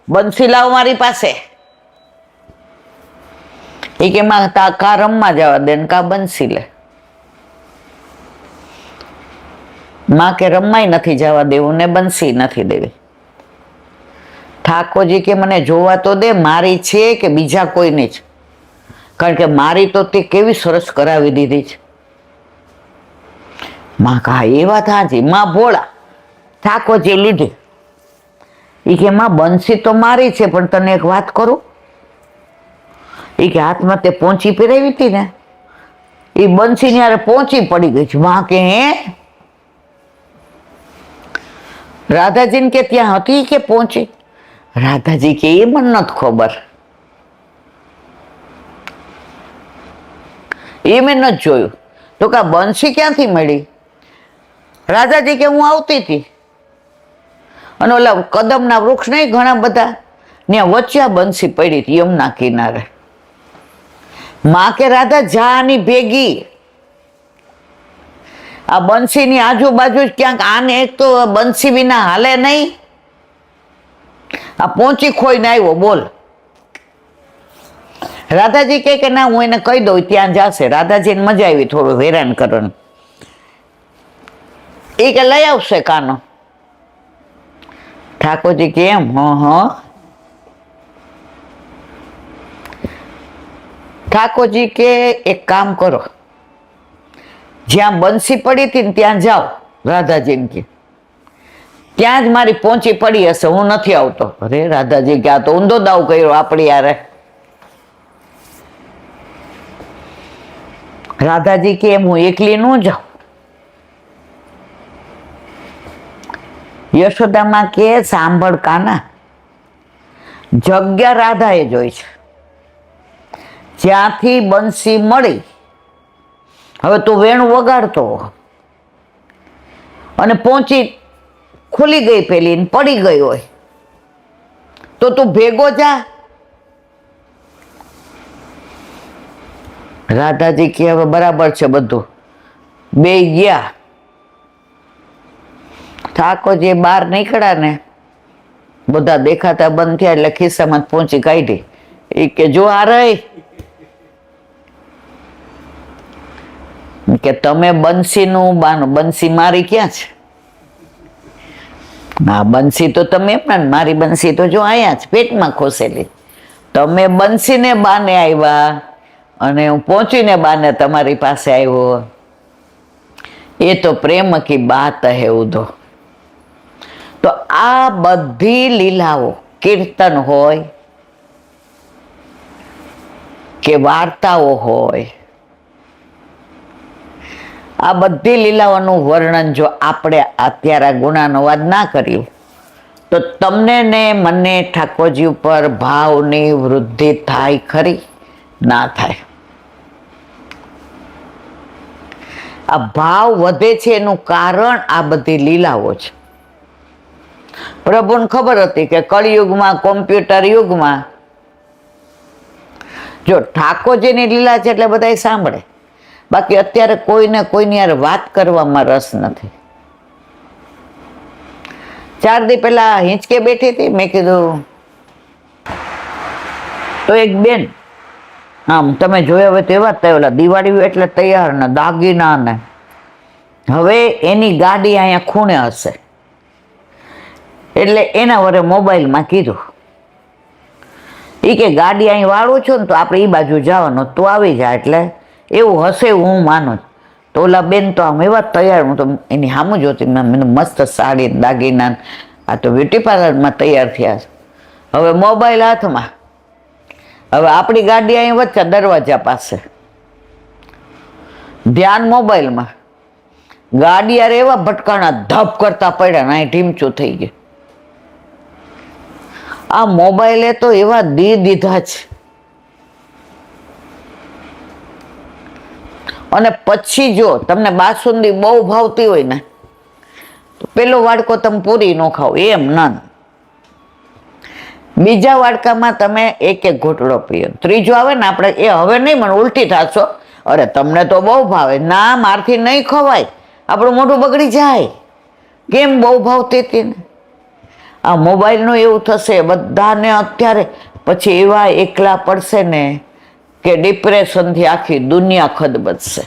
બંસી લાવ મારી પાસે. એ કે માં તા કા રમવા જવા દે ને કા બંસી લે. માં કે રમાય નથી જવા દેવું ને બંસી નથી દેવી. ઠાકોરજી કે મને જોવા તો દે, મારી છે કે બીજા કોઈની જ, કારણ કે મારી તો તે કેવી સરસ કરાવી દીધી છે. માં કહા એ વાત હાજી. માં ભોળા, ઠાકોરજી લીધી. એ કે માં બંસી તો મારી છે, પણ તને એક વાત કરું. એ કે હાથમાં તે પોંચી પહેરાવી હતી ને, એ બંસી ની હારે પોંચી પડી ગઈ છે. માં કે હે? રાધાજી કે ત્યાં હતી કે પહોંચી? રાધાજી કે એ મને નથી ખબર, એ મેં નથી જોયું. તો કા બંસી ક્યાંથી મળી? રાધાજી કે હું આવતી હતી અને ઓલા કદમના વૃક્ષ નહીં ઘણા બધા, ત્યાં વચ્ચે બંસી પડી હતી યમુના કિનારે. માં કે રાધા જાની ભેગી, આ બંસીની આજુબાજુ ક્યાંક આને એક તો બંસી વિના હાલે નહીં. આ પહોંચી ખોઈને આવ્યો, બોલ. રાધાજી કે ના હું એને કહી દઉં ત્યાં જશે. રાધાજીને મજા આવી થોડું હેરાન કરવાનું. એ કે લઈ આવશે કાનો. ઠાકોરજી કે એમ? હ. ઠાકોરજી કે એક કામ કરો, જ્યાં બંસી પડી હતી ને ત્યાં જાઓ. રાધાજીને કે ત્યાં જ મારી પહોંચી પડી હશે, હું નથી આવતો. અરે રાધાજી કે આ તો ઊંધો દાવ કર્યો આપણી યારે. રાધાજી કે એમ હું એકલી ન જાઉં. યશોદામાં કે સાંભળ કાના, જગ્યા રાધાએ જોઈ છે, જ્યાંથી બંસી મળી. હવે તું વેણું વગાડતો અને પહોંચી ખુલી ગઈ પેલી ને પડી ગઈ હોય તો તું ભેગો જા. રાધાજી કે હવે બરાબર છે બધું. બે ગયા. ઠાકોરજી બહાર નીકળ્યા ને બધા દેખાતા બંધ થયા એટલે ખિસ્સામાં પહોંચી કાઢી. એ કે જો આ રહી કે તમે બંસીનું બાનું, બંસી મારી ક્યાં છે? ના, બંસી તો તમે એમ ને, મારી બંસી તો જો અહીંયા જ પેટમાં ખોસેલી. તમે બંસીને બાને આવ્યા અને હું પહોંચીને બાને તમારી પાસે આવ્યો. એ તો પ્રેમ કી બાત હે ઉધો. તો આ બધી લીલાઓ, કીર્તન હોય કે વાર્તાઓ હોય, આ બધી લીલાઓનું વર્ણન જો આપણે અત્યારે ગુણાનુવાદ ના કર્યું તો તમને ને મને ઠાકોરજી ઉપર ભાવની વૃદ્ધિ થાય ખરી? ના થાય. આ ભાવ વધે છે એનું કારણ આ બધી લીલાઓ છે. પ્રભુને ખબર હતી કે કળિયુગમાં, કોમ્પ્યુટર યુગમાં જો ઠાકોરજીની લીલા છે એટલે બધા સાંભળે, બાકી અત્યારે કોઈને કોઈની યાર વાત કરવામાં રસ નથી. 4 દી પહેલા હિંચકે બેઠી હતી, મેં કીધું તો એક બેન, આમ તમે જોયા હોય તો એવા જ ઓલા દિવાળી એટલે તૈયાર ને દાગીના ને, હવે એની ગાડી અહીંયા ખૂણે હશે એટલે એના વરે મોબાઈલમાં કીધું, એ કે ગાડી અહીં વાળું છું ને તો આપણે એ બાજુ જવાનું, તું આવી જા. એટલે એવું હશે એવું હું માનું. તો ઓલા બેન તો આમ એવા તૈયાર, હું તો એની સામું જોતી, મને મસ્ત સાડી દાગીના, આ તો બ્યુટી પાર્લરમાં તૈયાર થયા છે. હવે મોબાઈલ હાથમાં, હવે આપણી ગાડી અહીં વચ્ચે દરવાજા પાસે, ધ્યાન મોબાઈલમાં, ગાડી યાર એવા ભટકાણા ધપ કરતા પડ્યા ને અહીં ઢીમચું થઈ ગયું. આ મોબાઈલે તો એવા દીધા છે. અને પછી જો તમને બાસુંદી બહુ ભાવતી હોય ને તો પેલો વાડકો તમે પૂરી ન ખાઓ, એમ ના, બીજા વાડકામાં તમે એક એક ઘૂંટડો પીઓ, ત્રીજો આવે ને આપણે એ હવે નહીં, મને ઉલટી થશો, અરે તમને તો બહુ ભાવે. ના, મારથી નહીં ખવાય, આપણું મોઢું બગડી જાય. કેમ? બહુ ભાવતી હતી ને. આ મોબાઈલનું એવું થશે બધાને અત્યારે, પછી એવા એકલા પડશે ને કે ડિપ્રેશનથી આખી દુનિયા ખદબદશે.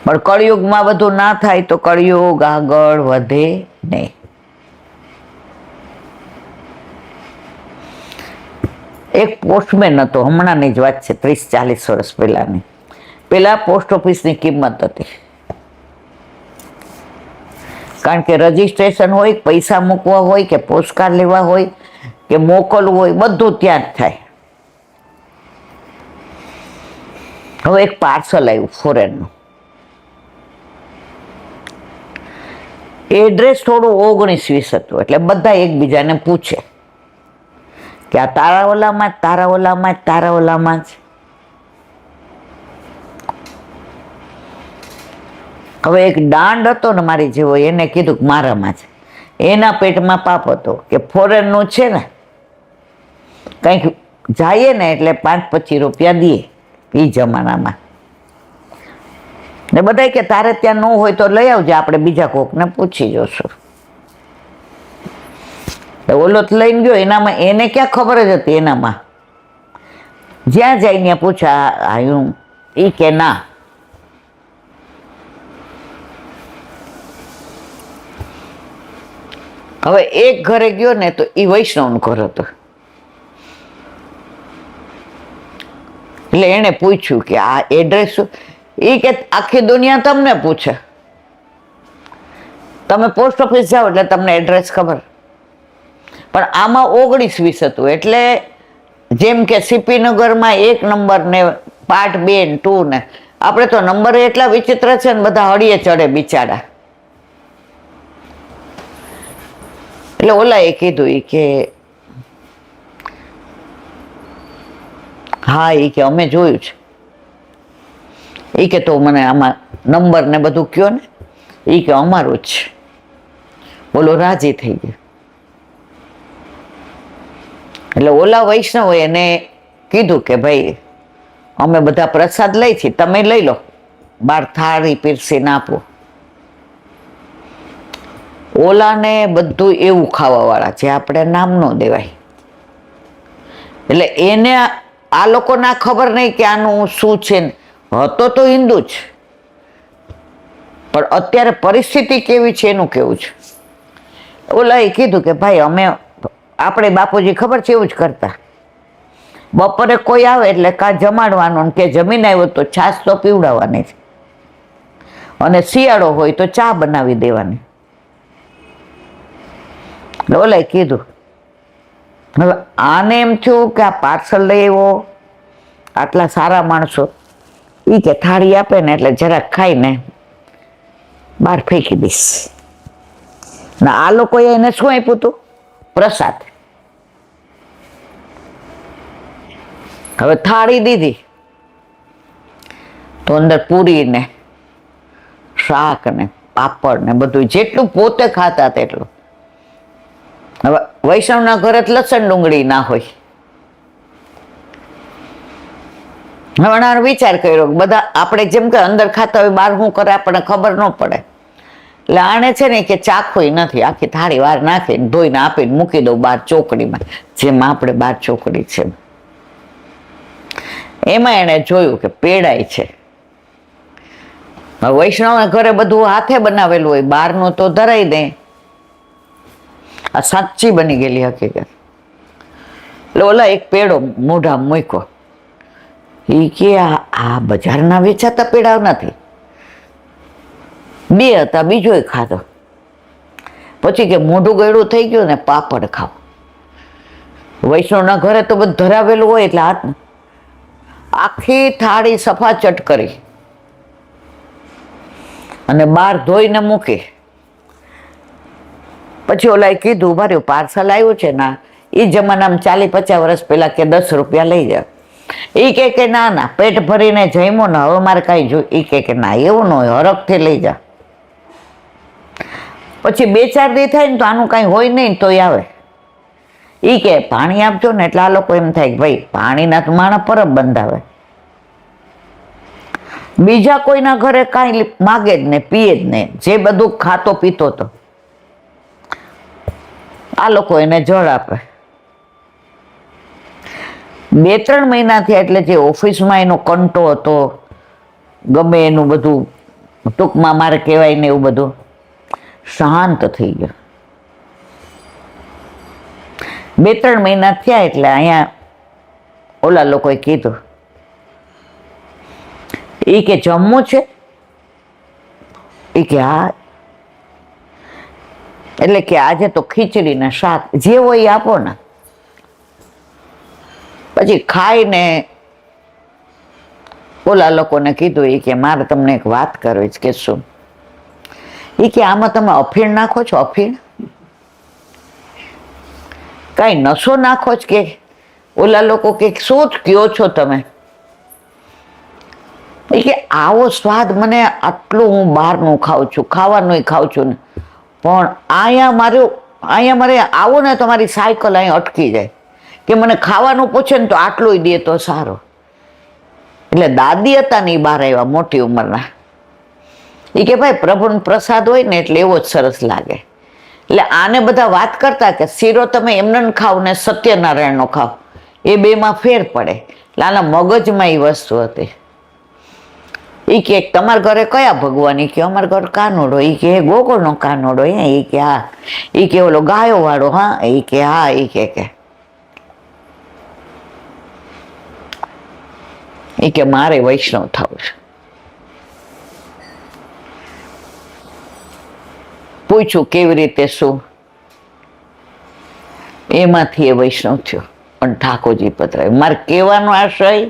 પણ કળિયુગમાં બધું ના થાય તો કળિયુગ આગળ વધે નહીં. એક પોસ્ટમેન હતો, હમણાંની જ વાત છે, 30-40 વર્ષ પહેલાની. પેલા પોસ્ટ ઓફિસની કિંમત હતી, કારણ કે રજીસ્ટ્રેશન હોય, પૈસા મૂકવા હોય કે પોસ્ટકાર્ડ લેવા હોય કે મોકલવું હોય, બધું ત્યાં જ થાય. હવે એક પાર્સલ આવ્યું ફોરેનનું, એડ્રેસ થોડું 19-20 હતું, એટલે બધા એકબીજાને પૂછે કે આ તારા ઓલામાં જ, તારા ઓલામાં જ, તારા ઓલામાં જ. હવે એક દાંડ હતો ને મારી જેવો, એને કીધું કે મારામાં છે. એના પેટમાં પાપ હતો કે ફોરેનનું છે ને, કંઈક જઈએ ને એટલે 5-25 રૂપિયા દઈએ એ જમાનામાં. ને બધા કે તારે ત્યાં ન હોય તો લઈ આવજે, આપણે બીજા કોકને પૂછી જોશું. ઓલો લઈને ગયો, એનામાં એને ક્યાં ખબર જ હતી, એનામાં જ્યાં જાય ત્યાં પૂછા આવ્યું, એ કે ના. હવે એક ઘરે ગયો ને તો એ વૈષ્ણવનું ઘર હતું, એટલે એને પૂછ્યું કે આ એડ્રેસ શું? એ કે આખી દુનિયા તમને પૂછે, તમે પોસ્ટ ઓફિસ જાઓ એટલે તમને એડ્રેસ ખબર. પણ આમાં 19-20 હતું, એટલે જેમ કે સીપી નગરમાં 1 નંબર ને પાર્ટ 2 ને 2 ને, આપણે તો નંબર એટલા વિચિત્ર છે ને, બધા હળીએ ચડે બિચારા. એટલે ઓલા એ કીધું, એ કે હા, એ કે અમે જોયું છે. એ કે તો મને આમાં નંબર ને બધું કયો ને. એ કે અમારું જ છે. બોલો રાજી થઈ ગયો. એટલે ઓલા વૈષ્ણવ એને કીધું કે ભાઈ અમે બધા પ્રસાદ લઈ છીએ, તમે લઈ લો, બાર થાળી પીરસીને આપો. ઓલાને બધું એવું ખાવાવાળા છે, આપણે નામ ન દેવાય. એટલે એને આ લોકોને ખબર નહીં કે આનું શું છે. હતો તો હિન્દુ જ, પણ અત્યારે પરિસ્થિતિ કેવી છે એનું કેવું છે. ઓલાએ કીધું કે ભાઈ આપણે બાપુજી ખબર છે એવું જ કરતા, બપોરે કોઈ આવે એટલે કાં જમાડવાનું કે જમીને આવ્યો તો છાશ તો પીવડાવવાની છે, અને શિયાળો હોય તો ચા બનાવી દેવાની. ઓલાએ કીધું હવે આને એમ થયું કે આ પાર્સલ લઈ આવ્યો, આટલા સારા માણસો, એ કે થાળી આપે ને એટલે જરાક ખાઈને બહાર ફેંકી દઈશ. ને આ લોકોએ એને શું આપ્યું હતું? પ્રસાદ. હવે થાળી દીધી તો અંદર પૂરી ને શાક ને પાપડ ને બધું જેટલું પોતે ખાતા તેટલું. હવે વૈષ્ણવના ઘરે લસણ ડુંગળી ના હોય. હવે વિચાર કર્યો બધા આપણે જેમ કે અંદર ખાતા હોય બહાર શું કરે આપણને ખબર ન પડે, એટલે આણે છે ને કે ચાખુય નથી, આખી થાળી વાર નાખીને ધોઈને આપીને મૂકી દઉં બહાર ચોકડીમાં, જેમ આપણે બહાર ચોકડી છે એમાં એને જોયું કે પેડાય છે. વૈષ્ણવના ઘરે બધું હાથે બનાવેલું હોય, બહારનું તો ધરાઈ દે. આ સાચી બની ગયેલી હકીકત. એટલે ઓલા એક પેડો મોઢા મૂક્યો, એ કે આ બજારના વેચાતા પેડા નથી. બે હતા, બીજો ખાધો. પછી કે મોઢું ગળું થઈ ગયું ને પાપડ ખાવ. વૈષ્ણવના ઘરે તો બધું ધરાવેલું હોય એટલે હાથ આખી થાળી સફાચટ કરી અને બહાર ધોઈને મૂકી. પછી ઓલાએ કીધું ભર્યું પાર્સલ આવ્યું છે ના, એ જમાનામાં 40-50 વર્ષ પહેલા કે 10 રૂપિયા લઈ જાવ. એ કે ના ના પેટ ભરીને જમ્યો ને હવે મારે કાંઈ જોયું. એ કે ના એવું ન હોય, હરખથી લઈ જા. પછી 2-4 દી થાય ને તો આનું કાંઈ હોય નહીં તોય આવે. એ કે પાણી આપજો ને, એટલે આ લોકો એમ થાય કે ભાઈ પાણીના તો માણસ પરબ બંધાવે. બીજા કોઈના ઘરે કાંઈ માગે જ ને પીએ જ નહીં, જે બધું ખાતો પીતો હતો આ લોકો એને જળ આપે. 2-3 મહિના થયા એટલે જે ઓફિસમાં એનો કંટો હતો, ગમે એનું બધું ટૂંકમાં મારે કહેવાય ને એવું બધું શાંત થઈ ગયો. 2-3 મહિના થયા એટલે અહીંયા ઓલા લોકોએ કીધું, એ કે જમવું છે? એ કે હા. એટલે કે આજે તો ખીચડી ને શાક જે હોય એ આપો ને. પછી ખાઈને ઓલા લોકોને કીધું, એ કે મારે તમને એક વાત કરવી છે. કે શું? એ કે આમાં તમે અફીણ નાખો છો? અફીણ કાંઈ નશો નાખો છો કે? ઓલા લોકો કે શું જ કયો છો તમે? એ કે આવો સ્વાદ મને આટલું, હું બહારનું ખાઉં છું, ખાવાનું ખાઉં છું ને, પણ અહીંયા મારે આવો ને તો મારી સાયકલ અહીં અટકી જાય કે મને ખાવાનું પૂછે ને તો આટલું દે તો સારું. એટલે દાદી હતા ને એ બહાર આવ્યા મોટી ઉંમરના. એ કે ભાઈ પ્રભુનો પ્રસાદ હોય ને એટલે એવો જ સરસ લાગે. એટલે આને બધા વાત કરતા કે શીરો તમે એમને ખાવ ને સત્યનારાયણનો ખાવ, એ બેમાં ફેર પડે. એટલે આના મગજમાં એ વસ્તુ હતી. એ કે તમારા ઘરે કયા ભગવાન? એ કે અમારા ઘર કાનોડો. એ કે ગોકળનો કાનોડો? એ કે હા. એ કે ઓલો ગાયો વાળો? હા. એ કે હા. એ કે મારે વૈષ્ણવ થવું છે. પૂછ્યું કેવી રીતે શું? એમાંથી એ વૈષ્ણવ થયો. પણ ઠાકોરજી પધરાવ્યો. મારે કહેવાનો આશય,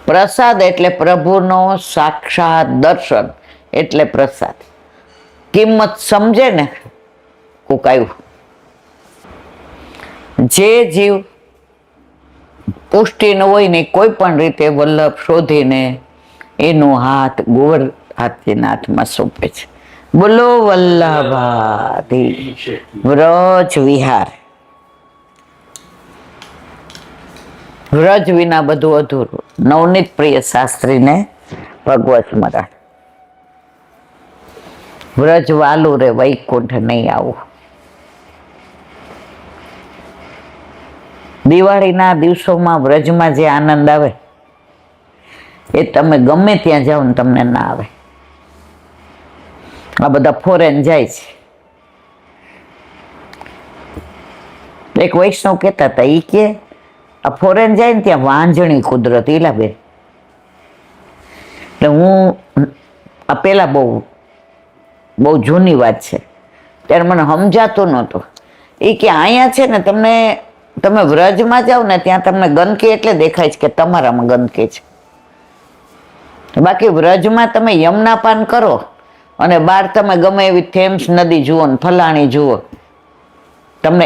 પ્રસાદ એટલે પ્રભુનો સાક્ષાત દર્શન એટલે પ્રસાદ. કિંમત સમજે ને કોક આવ્યું. જે જીવ પુષ્ટિનો હોય ને કોઈ પણ રીતે વલ્લભ શોધીને એનો હાથ ગોવર્ધનના હાથમાં સોંપે છે. બોલો વલ્લભાધી વ્રજ વિહાર. વ્રજ વિના બધું અધૂરું. નવનીત પ્રિય શાસ્ત્રીને ભગવત સ્મરણ. વ્રજ વાલું રે વૈકુંઠ નહીં આવું. દિવાળીના દિવસોમાં વ્રજમાં જે આનંદ આવે એ તમે ગમે ત્યાં જાઓ ને તમને ના આવે. આ બધા ફોરેન જાય છે. એક વૈષ્ણવ કહેતા હતા, એ કે આ ફોરેન જાય ને ત્યાં વાંજણી કુદરત ઈલાબેન. એટલે હું આ પેલા બહુ જૂની વાત છે, ત્યારે મને સમજાતું નહોતું. એ કે અહીંયા છે ને તમે વ્રજમાં જાઓ ને ત્યાં તમને ગંદકી એટલે દેખાય છે કે તમારામાં ગંદકી છે. બાકી વ્રજમાં તમે યમુના પાન કરો અને બહાર તમે ગમે એવી થેમ્સ નદી જુઓ ને ફલાણી જુઓ, તમને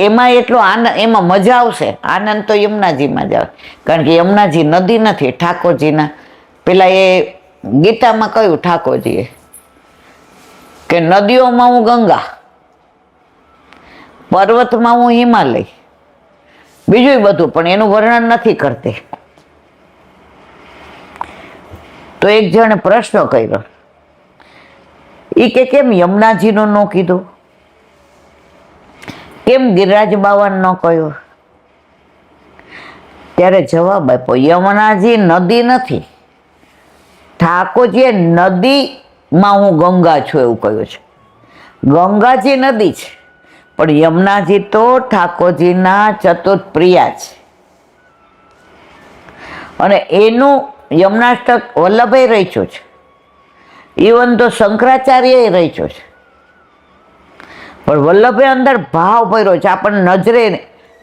એમાં એટલો આનંદ, એમાં મજા આવશે. આનંદ તો યમુનાજીમાં જ આવે, કારણ કે યમુનાજી નદી નથી, ઠાકોરજીના પેલા એ ગીતામાં કહ્યું ઠાકોરજીએ કે નદીઓમાં હું ગંગા, પર્વતમાં હું હિમાલય, બીજું બધું, પણ એનું વર્ણન નથી કરતી. તો એક જણે પ્રશ્ન કર્યો, એ કે કેમ યમુનાજીનું ન કીધું, કેમ ગિરિરાજ બાવાને ન કહ્યું? ત્યારે જવાબ આપ્યો, યમુનાજી નદી નથી, ઠાકોરજીએ નદીમાં હું ગંગા છું એવું કહ્યું છે. ગંગાજી નદી છે, પણ યમુનાજી તો ઠાકોરજીના ચતુર્થ પ્રિયા છે. અને એનું યમુનાષ્ટક વલ્લભે રચ્યું છે, ઇવન તો શંકરાચાર્યએ રચ્યું છે. પણ વલ્લભે અંદર ભાવ ભર્યો છે, આપણને નજરે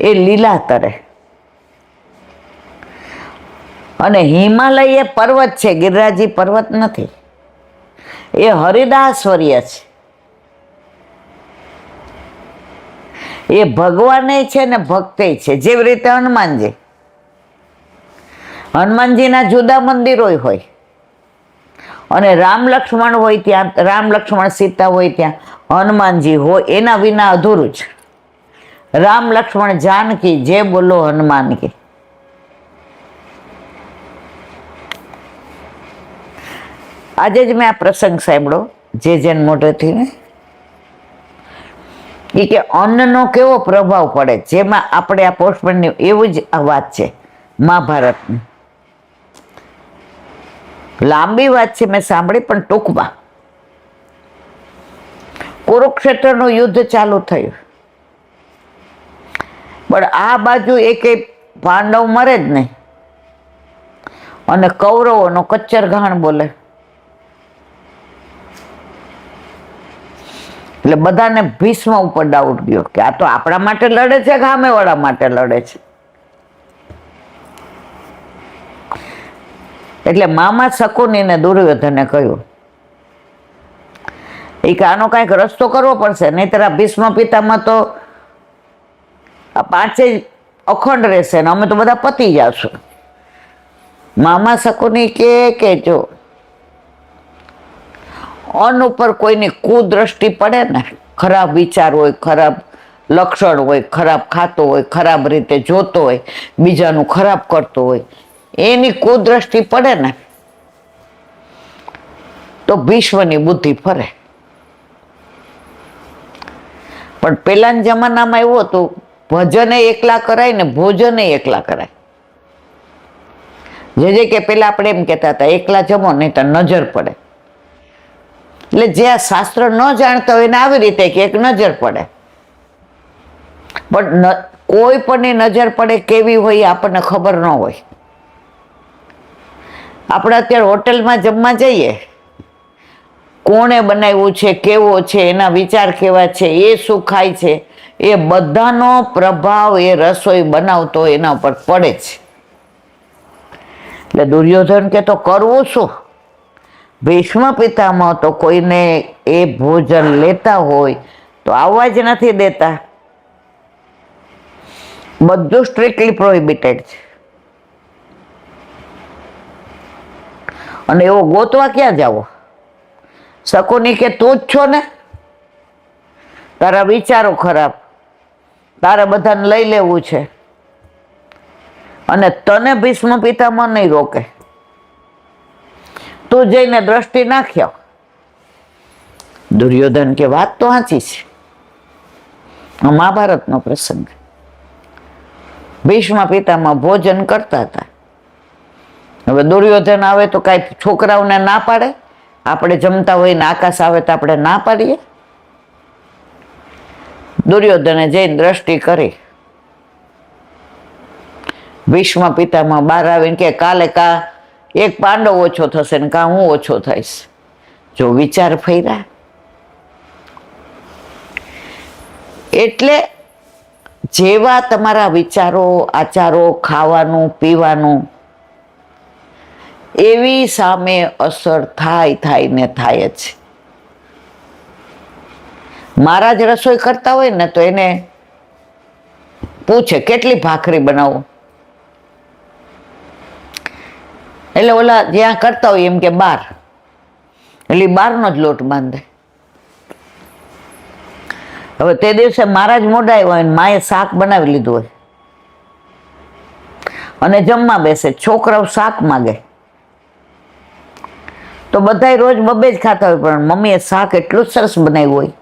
એ લીલા તરે. અને હિમાલય એ પર્વત છે, ગિરિરાજી પર્વત નથી, એ હરિદાસવર્ય છે. એ ભગવાને છે ને ભક્તે છે. જેવી રીતે હનુમાનજીના જુદા મંદિરો હોય, અને રામ લક્ષ્મણ હોય ત્યાં, રામ લક્ષ્મણ સીતા હોય ત્યાં હનુમાનજી હોય, એના વિના અધૂરું છે. રામ લક્ષ્મણ જાનકી, જે બોલો હનુમાન કી. આજે જ મેં આ પ્રસંગ સાંભળ્યો જેન મોઢેથી ને, એ કે અન્નનો કેવો પ્રભાવ પડે, જેમાં આપણે આ પોસ્ટમેનની એવું જ આ વાત છે મહાભારતની. લાંબી વાત છે, મેં સાંભળી, પણ ટૂંકમાં કુરુક્ષેત્રનું યુદ્ધ ચાલુ થયું, પણ આ બાજુ એકે પાંડવ મરે જ નહીં, અને કૌરવોનો કચ્ચર ઘાણ બોલે. એટલે બધાને ભીષ્મ ઉપર ડાઉટ ગયો કે આ તો આપણા માટે લડે છે કે સામેવાળા માટે લડે છે. એટલે મામા શકુનીને દુર્યોધને કહ્યું, એ કે આનો કાંઈક રસ્તો કરવો પડશે, નહીંતર આ ભીષ્મ પિતામાં તો આ પાંચેય અખંડ રહેશે ને અમે તો બધા પતી જશું. મામા શકુની કે જો અન્ન ઉપર કોઈની કુદ્રષ્ટિ પડે ને, ખરાબ વિચાર હોય, ખરાબ લક્ષણ હોય, ખરાબ ખાતો હોય, ખરાબ રીતે જોતો હોય, બીજાનું ખરાબ કરતો હોય, એની કુદ્રષ્ટિ પડે ને તો ભીષ્મની બુદ્ધિ ફરે. પણ પેલાના જમાનામાં એવું હતું, ભજને એકલા કરાય ને ભોજને એકલા કરાય. જે કે પેલા આપણે એમ કહેતા હતા, એકલા જમો નહીં તો નજર પડે. એટલે જે આ શાસ્ત્ર ન જાણતા હોય એને આવી રીતે કે એક નજર પડે, પણ કોઈ પણની નજર પડે કેવી હોય આપણને ખબર ન હોય. આપણે અત્યારે હોટલમાં જમવા જઈએ, કોણે બનાવ્યું છે, કેવો છે, એના વિચાર કેવા છે, એ શું ખાય છે, એ બધાનો પ્રભાવ એ રસોઈ બનાવતો એના ઉપર પડે છે. એટલે દુર્યોધન કે તો કરવું શું? ભીષ્મ પિતામહ તો કોઈને એ ભોજન લેતા હોય તો આવવા જ નથી દેતા. બધું સ્ટ્રિક્ટલી પ્રોહિબિટેડ છે. અને એવો ગોતવા ક્યાં જાવો? શકુની કે તું જ છો ને, તારા વિચારો ખરાબ, તારે બધાને લઈ લેવું છે, અને તને ભીષ્મ પિતામહ નહીં રોકે, તું જઈને દ્રષ્ટિ નાખ્યો. દુર્યોધન કે વાત તો સાચી છે. મહાભારતનો પ્રસંગ. ભીષ્મ પિતામહ ભોજન કરતા હતા. હવે દુર્યોધન આવે તો કાંઈ છોકરાઓને ના પાડે? આપણે જમતા હોય ને આકાશ આવે તો આપણે ના પાડીએ? દુર્યોધને જઈને દ્રષ્ટિ કરી. ભીષ્મ પિતામાં બહાર આવીને કે કાલે કા એક પાંડવ ઓછો થશે ને કા હું ઓછો થઈશ. જો વિચાર ફર્યા. એટલે જેવા તમારા વિચારો, આચારો, ખાવાનું, પીવાનું, એવી સામે અસર થાય ને થાય જ. મહારાજ રસોઈ કરતા હોય ને તો એને પૂછે કેટલી ભાખરી બનાવું, એટલે ઓલા જ્યાં કરતા હોય એમ કે 12, એટલે 12નો જ લોટ બાંધે. હવે તે દિવસે મહારાજ મોડા આવ્યા હોય, માએ શાક બનાવી લીધું હોય અને જમવા બેસે, છોકરાઓ શાક માગે તો બધાય રોજ બબે જ ખાતા હોય, પણ મમ્મીએ શાક એટલું જ સરસ બનાવ્યું હોય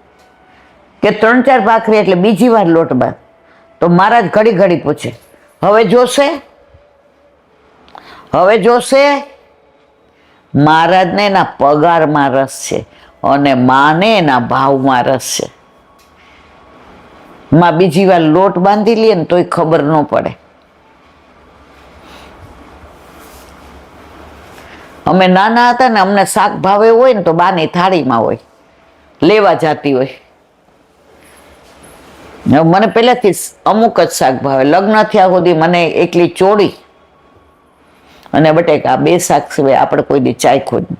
કે 3-4 ભાખરી એટલે બીજી વાર લોટ બાંધ. તો મહારાજ ઘડી ઘડી પૂછે, હવે જોશે? હવે જોશે? મહારાજને એના પગારમાં રસ છે અને માને એના ભાવમાં રસ છે. માં બીજી વાર લોટ બાંધી લે ને તોય ખબર ન પડે. અમે નાના હતા ને અમને શાક ભાવે હોય ને તો બાની થાળીમાં હોય, લેવા જાતી હોય. મને પહેલાથી અમુક જ શાક ભાવે. લગ્ન થયા સુધી મને એકલી ચોળી અને બટેકા 2 શાક સિવાય આપણે કોઈ દી ચાખ્યું જ.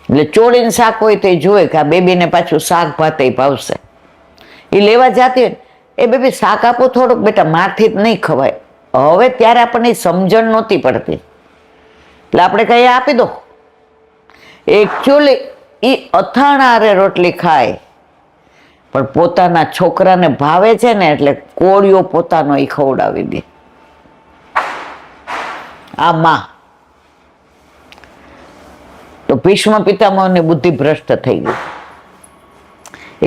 એટલે ચોળીને શાક હોય તો એ જોવે કે આ બેબીને પાછું શાક ભાતે ભાવશે. એ લેવા જાતી હોય, એ બેબી શાક આપો થોડુંક, બેટા મારથી જ નહીં ખવાય. હવે ત્યારે આપણને સમજણ નહોતી પડતી એટલે આપણે કહીએ આપી દો. એકચ્યુઅલી એ અથાણા હારે રોટલી ખાય, પણ પોતાના છોકરાને ભાવે છે ને એટલે કોળિયો પોતાનો એ ખવડાવી દે. આ માં. તો ભીષ્મ પિતામહની બુદ્ધિ ભ્રષ્ટ થઈ ગઈ.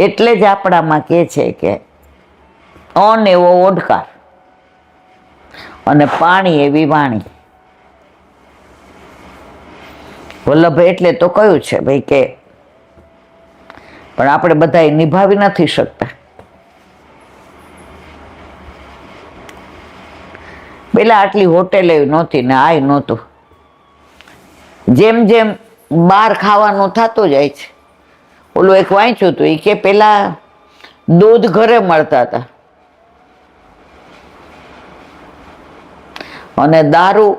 એટલે જ આપણામાં કે છે કે અન્ન એવો ઓડકાર અને પાણી એવી વાણી. વલ્લભ એટલે તો કયું છે ભાઈ કે, પણ આપણે બધા નિભાવી નથી શકતા. પેલા આટલી હોટેલ નહોતી ને આય નહોતું. જેમ જેમ બહાર ખાવાનું થતું જાય છે, ઓલું એક વાંચ્યું હતું એ કે પેલા દૂધ ઘરે મળતા હતા અને દારૂ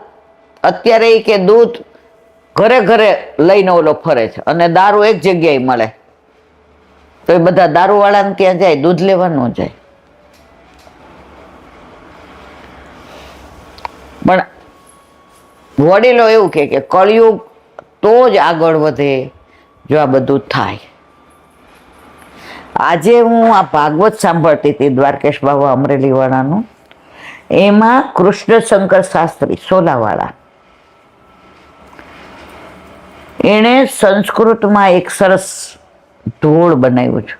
અત્યારે એ કે દૂધ ઘરે ઘરે લઈને ઓલો ફરે છે અને દારૂ એક જગ્યાએ મળે તો એ બધા દારૂવાળાને ત્યાં જાય, દૂધ લેવા ન જાય. પણ વડીલો એવું કે કળિયુગ તો જ આગળ વધે જો આ બધું થાય. આજે હું આ ભાગવત સાંભળતી હતી દ્વારકેશ બાબા અમરેલી વાળાનું, એમાં કૃષ્ણશંકર શાસ્ત્રી સોલાવાળા, એણે સંસ્કૃતમાં એક સરસ ઢોળ બનાવ્યું છે.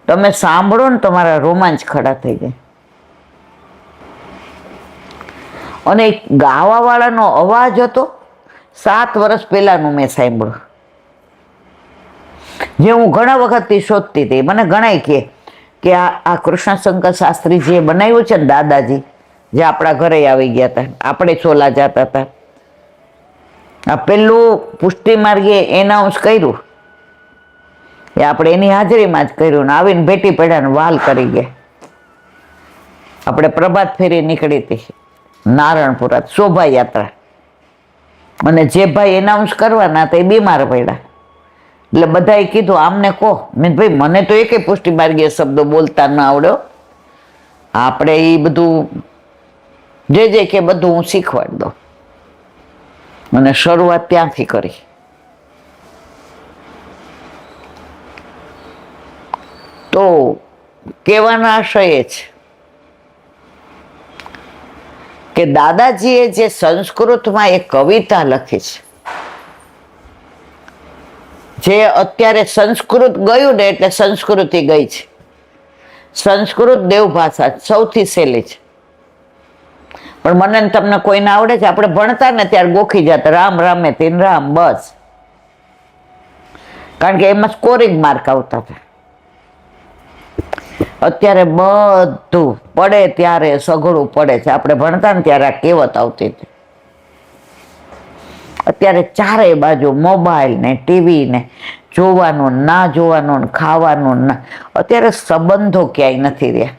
તમે સાંભળો ને તમારા રોમાંચ ખડા થઈ જાય. અને ગાવાવાળાનો અવાજ હતો 7 વર્ષ પહેલાનું મેં સાંભળ્યું, જે હું ઘણા વખતથી શોધતી હતી. મને ઘણાય કે આ કૃષ્ણશંકર શાસ્ત્રી જે બનાવ્યું છે ને દાદાજી, જે આપણા ઘરે આવી ગયા હતા, આપણે સોલા જતા હતા, આ પેલું પુષ્ટિ માર્ગે એનાઉન્સ કર્યું એ આપણે એની હાજરીમાં જ કર્યું ને આવીને ભેટી પડ્યા ને વાલ કરી ગયા. આપણે પ્રભાત ફેરી નીકળી હતી નારણપુરા શોભાયાત્રા, અને જે ભાઈ એનાઉન્સ કરવાના હતા એ બીમાર પડ્યા. એટલે બધાએ કીધું આમને કહો. મેં ભાઈ મને તો એકે પુષ્ટિ માર્ગીય શબ્દો બોલતા ન આવડ્યો, આપણે એ બધું જે કે બધું હું શીખવાડી દઉં. અને શરૂઆત ત્યાંથી કરી. તો કહેવાના આશય એ છે કે દાદાજીએ જે સંસ્કૃતમાં એક કવિતા લખી છે, જે અત્યારે સંસ્કૃત ગયું ને એટલે સંસ્કૃતિ ગઈ છે. સંસ્કૃત દેવભાષા સૌથી સહેલી છે, પણ મને ને તમને કોઈને આવડે છે? આપણે ભણતા ને ત્યારે ગોખી જતા રામ રામે તીન રામ, બસ. કારણ કે એમાં સ્કોરિંગ માર્ક આવતા હતા. અત્યારે બધું પડે ત્યારે સઘળું પડે છે. આપણે ભણતા ને ત્યારે આ કહેવત આવતી હતી. અત્યારે ચારેય બાજુ મોબાઈલ ને ટીવી ને જોવાનું ના જોવાનું ખાવાનું ના. અત્યારે સંબંધો ક્યાંય નથી રહ્યા.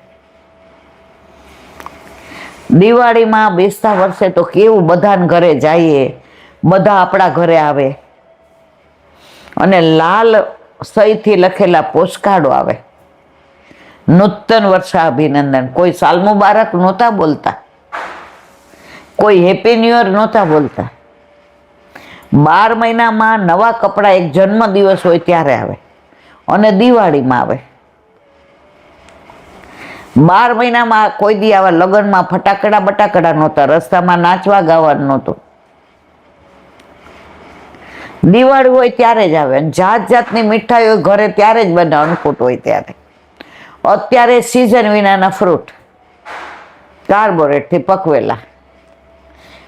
દિવાળીમાં બેસતા વર્ષે તો કેવું બધાને ઘરે જઈએ, બધા આપણા ઘરે આવે અને લાલ સહીથી લખેલા પોસ્ટકાર્ડો આવે. નૂતન વર્ષાભિનંદન. કોઈ સાલ મુબારક નહોતા બોલતા, કોઈ હેપી ન્યુ યર નહોતા બોલતા. 12 મહિનામાં નવા કપડાં એક જન્મ દિવસ હોય ત્યારે આવે અને દિવાળીમાં આવે. 12 મહિનામાં કોઈ દી આવા લગ્નમાં ફટાકડા બટાકડા નહોતા, રસ્તામાં નાચવા ગાવાનું નહોતું. દિવાળી હોય ત્યારે જ આવે અને જાત જાતની મીઠાઈઓ ઘરે ત્યારે જ બને, અન્નકૂટ હોય ત્યારે. અત્યારે સિઝન વિનાના ફ્રૂટ કાર્બોરેટથી પકવેલા,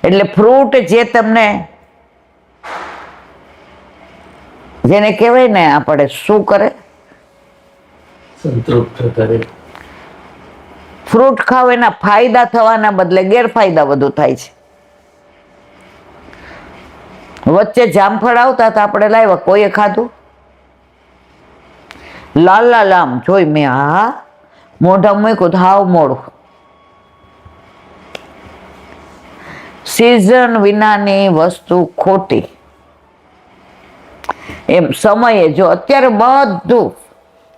એટલે ફ્રૂટ જે તમને જેને કહેવાય ને આપણે શું કરે, સંતૃપ્ત કરે. ફ્રૂટ ખાવ એના ફાયદા થવાના બદલે ગેરફાયદા વધુ થાય છે. વચ્ચે જામફળ આવતા હતા, આપણે લાવ્યા, કોઈએ ખાધું? લાલ આમ જોઈ મેં, હા મોઢા મૂક્યું હાવ મોડું. સિઝન વિનાની વસ્તુ ખોટી. એમ સમયે જો અત્યારે બધું,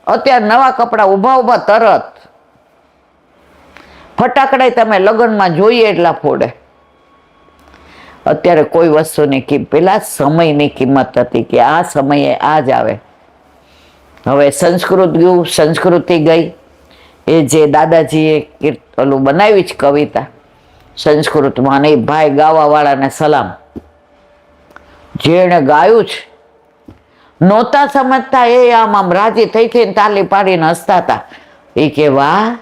અત્યારે નવા કપડા ઊભા ઊભા તરત, ફટાકડા તમે લગ્નમાં જોઈએ એટલા ફોડે. અત્યારે કોઈ વસ્તુની કિંમત, પેલા સમયની કિંમત હતી કે આ સમયે આ જ આવે. હવે સંસ્કૃત ગયું, સંસ્કૃતિ ગઈ. એ જે દાદાજીએ ઓલું બનાવી જ કવિતા સંસ્કૃતમાં, અને ભાઈ ગાવા વાળાને સલામ. જેણે ગાયું છે નહોતા સમજતા, એ આમ રાજી થઈ થઈને તાલી પાડીને હસતા હતા. એ કે વાહ,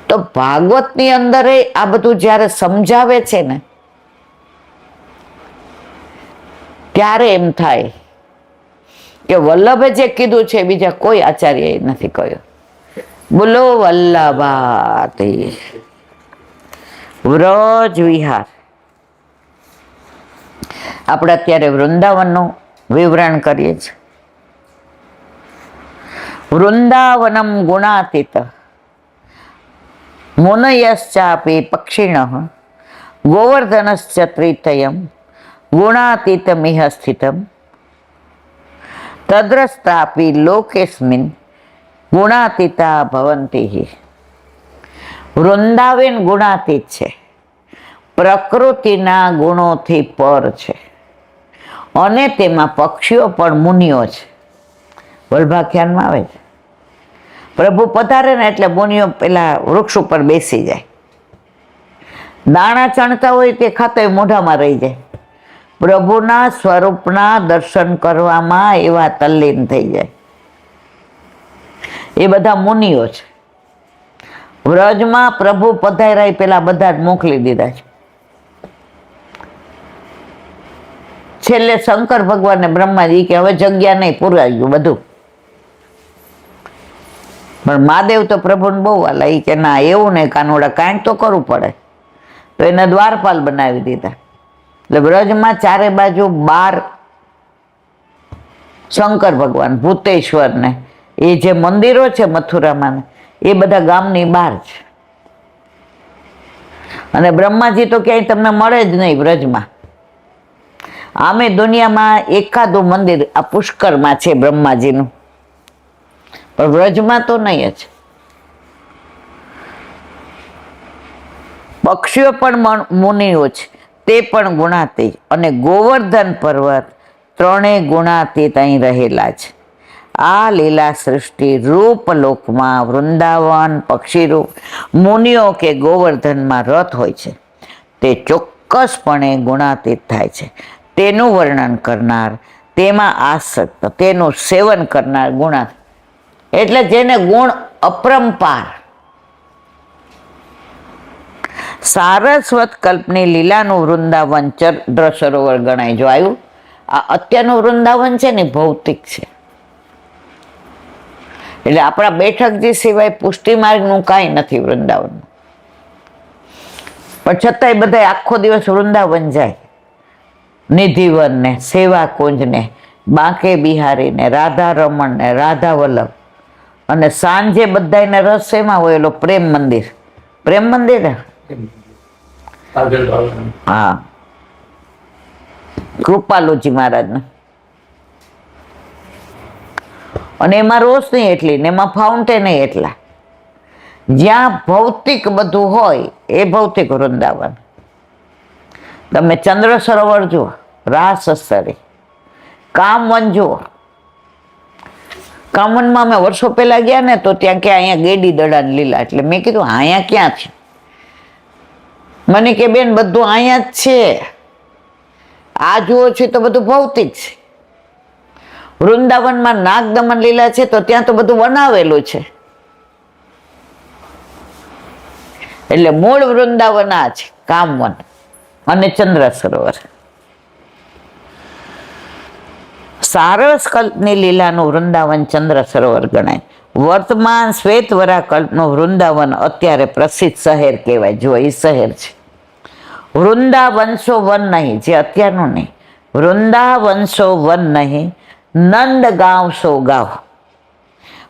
તો ભાગવતની અંદર આ બધું જ્યારે સમજાવે છે ને ત્યારે એમ થાય કે વલ્લભે જે કીધું છે બીજા કોઈ આચાર્યએ નથી કહ્યું. બોલો વલ્લભાતી. વ્રજ વિહાર. આપણે અત્યારે વૃંદાવનનું વિવરણ કરીએ છીએ. વૃંદાવનમ ગુણાતીત મુનયશ્ચાપી પક્ષિણઃ ગોવર્ધનશ્ચ ત્રિતયમ ગુણાતીતમિહ સ્થિતમ તદ્રષ્ટાપી લોકેસ્મિન ગુણાતીતા ભવંતિ. વૃંદાવન ગુણાતીત છે, પ્રકૃતિના ગુણોથી પર છે, અને તેમાં પક્ષીઓ પણ મુનિઓ છે. વલ્ભાખ્યાનમાં આવે છે, પ્રભુ પધારે ને એટલે મુનિઓ પેલા વૃક્ષ ઉપર બેસી જાય, દાણા ચણતા હોય તે ખાતા મોઢામાં રહી જાય, પ્રભુના સ્વરૂપના દર્શન કરવામાં એવા તલ્લીન થઈ જાય. એ બધા મુનિઓ છે. વ્રજમાં પ્રભુ પધાર્યા પેલા બધા જ મોકલી દીધા છે. છેલ્લે શંકર ભગવાન ને બ્રહ્માજી કે હવે જગ્યા નહીં, પૂરાઈ ગયું બધું. પણ મહાદેવ તો પ્રભુને બહુ વાલા, એ કે ના એવું નહીં કાનોડા, કાંઈક તો કરવું પડે. તો એને દ્વારપાલ બનાવી દીધા. એટલે વ્રજમાં ચારે બાજુ 12 શંકર ભગવાન, ભૂતેશ્વર ને એ જે મંદિરો છે મથુરામાં, એ બધા ગામની બહાર છે. અને બ્રહ્માજી તો ક્યાંય તમને મળે જ નહીં વ્રજમાં. આમે દુનિયામાં એકાદું મંદિર આ પુષ્કરમાં છે બ્રહ્માજીનું, પણ વ્રજમાં તો નહીં જ. પક્ષીઓ પણ મુનિઓ છે, તે પણ ગુણાતીત. અને ગોવર્ધન પર્વત, ત્રણેય ગુણાતીત અહીં રહેલા છે. આ લીલા સૃષ્ટિ રૂપલોકમાં વૃંદાવન પક્ષીરૂપ મુનિઓ કે ગોવર્ધનમાં રથ હોય છે, તે ચોક્કસપણે ગુણાતીત થાય છે. તેનું વર્ણન કરનાર, તેમાં આસક્ત, તેનું સેવન કરનાર ગુણાતીત. એટલે જેને ગુણ અપરંપાર, સારસ્વત કલ્પની લીલાનું વૃંદાવન ચંદ્ર સરોવર ગણાય. જો આવ્યું, આ અત્યારનું વૃંદાવન છે ને ભૌતિક છે, એટલે આપણા બેઠકજી સિવાય પુષ્ટિ માર્ગનું કાંઈ નથી વૃંદાવનનું. પણ છતાંય બધા આખો દિવસ વૃંદાવન જાય, નિધિવન ને, સેવા કુંજ ને, બાંકે બિહારી ને, રાધા રમણ ને, રાધા વલ્લભ, અને સાંજે બધાને રસ એમાં હોય, એલો પ્રેમ મંદિર. પ્રેમ મંદિર ને, હા, કૃપાલુજી મહારાજને. અને એમાં રોશની એટલી ને એમાં ફાઉન્ટેન એટલા. જ્યાં ભૌતિક બધું હોય એ ભૌતિક વૃંદાવન. તમે ચંદ્ર સરોવર જુઓ, રાસસ્તરી, કામવન જુઓ. કામવનમાં અમે વર્ષો પહેલા ગયા ને તો ત્યાં કે અહીંયા ગેડી દડા લીલા, એટલે મેં કીધું અહીંયા ક્યાં છે? મને કે બેન બધું અહીંયા જ છે, આ જુઓ છે તો બધું ભૌતિક છે. વૃંદાવનમાં નાગદમન લીલા છે તો ત્યાં તો બધું બનાવેલું છે. એટલે મૂળ વૃંદાવન આ છે, કામવન અને ચંદ્ર સરોવર. સારસ કલ્પની લીલાનું વૃંદાવન ચંદ્ર સરોવર ગણાય. વર્તમાન શ્વેતવરા કલ્પનું વૃંદાવન અત્યારે પ્રસિદ્ધ શહેર કહેવાય. જો એ શહેર છે. વૃંદાવંશો વન નહીં, જે અત્યારનું નહીં. વૃંદાવંશો વન નહીં, નંદ ગાંવ સો ગાવ,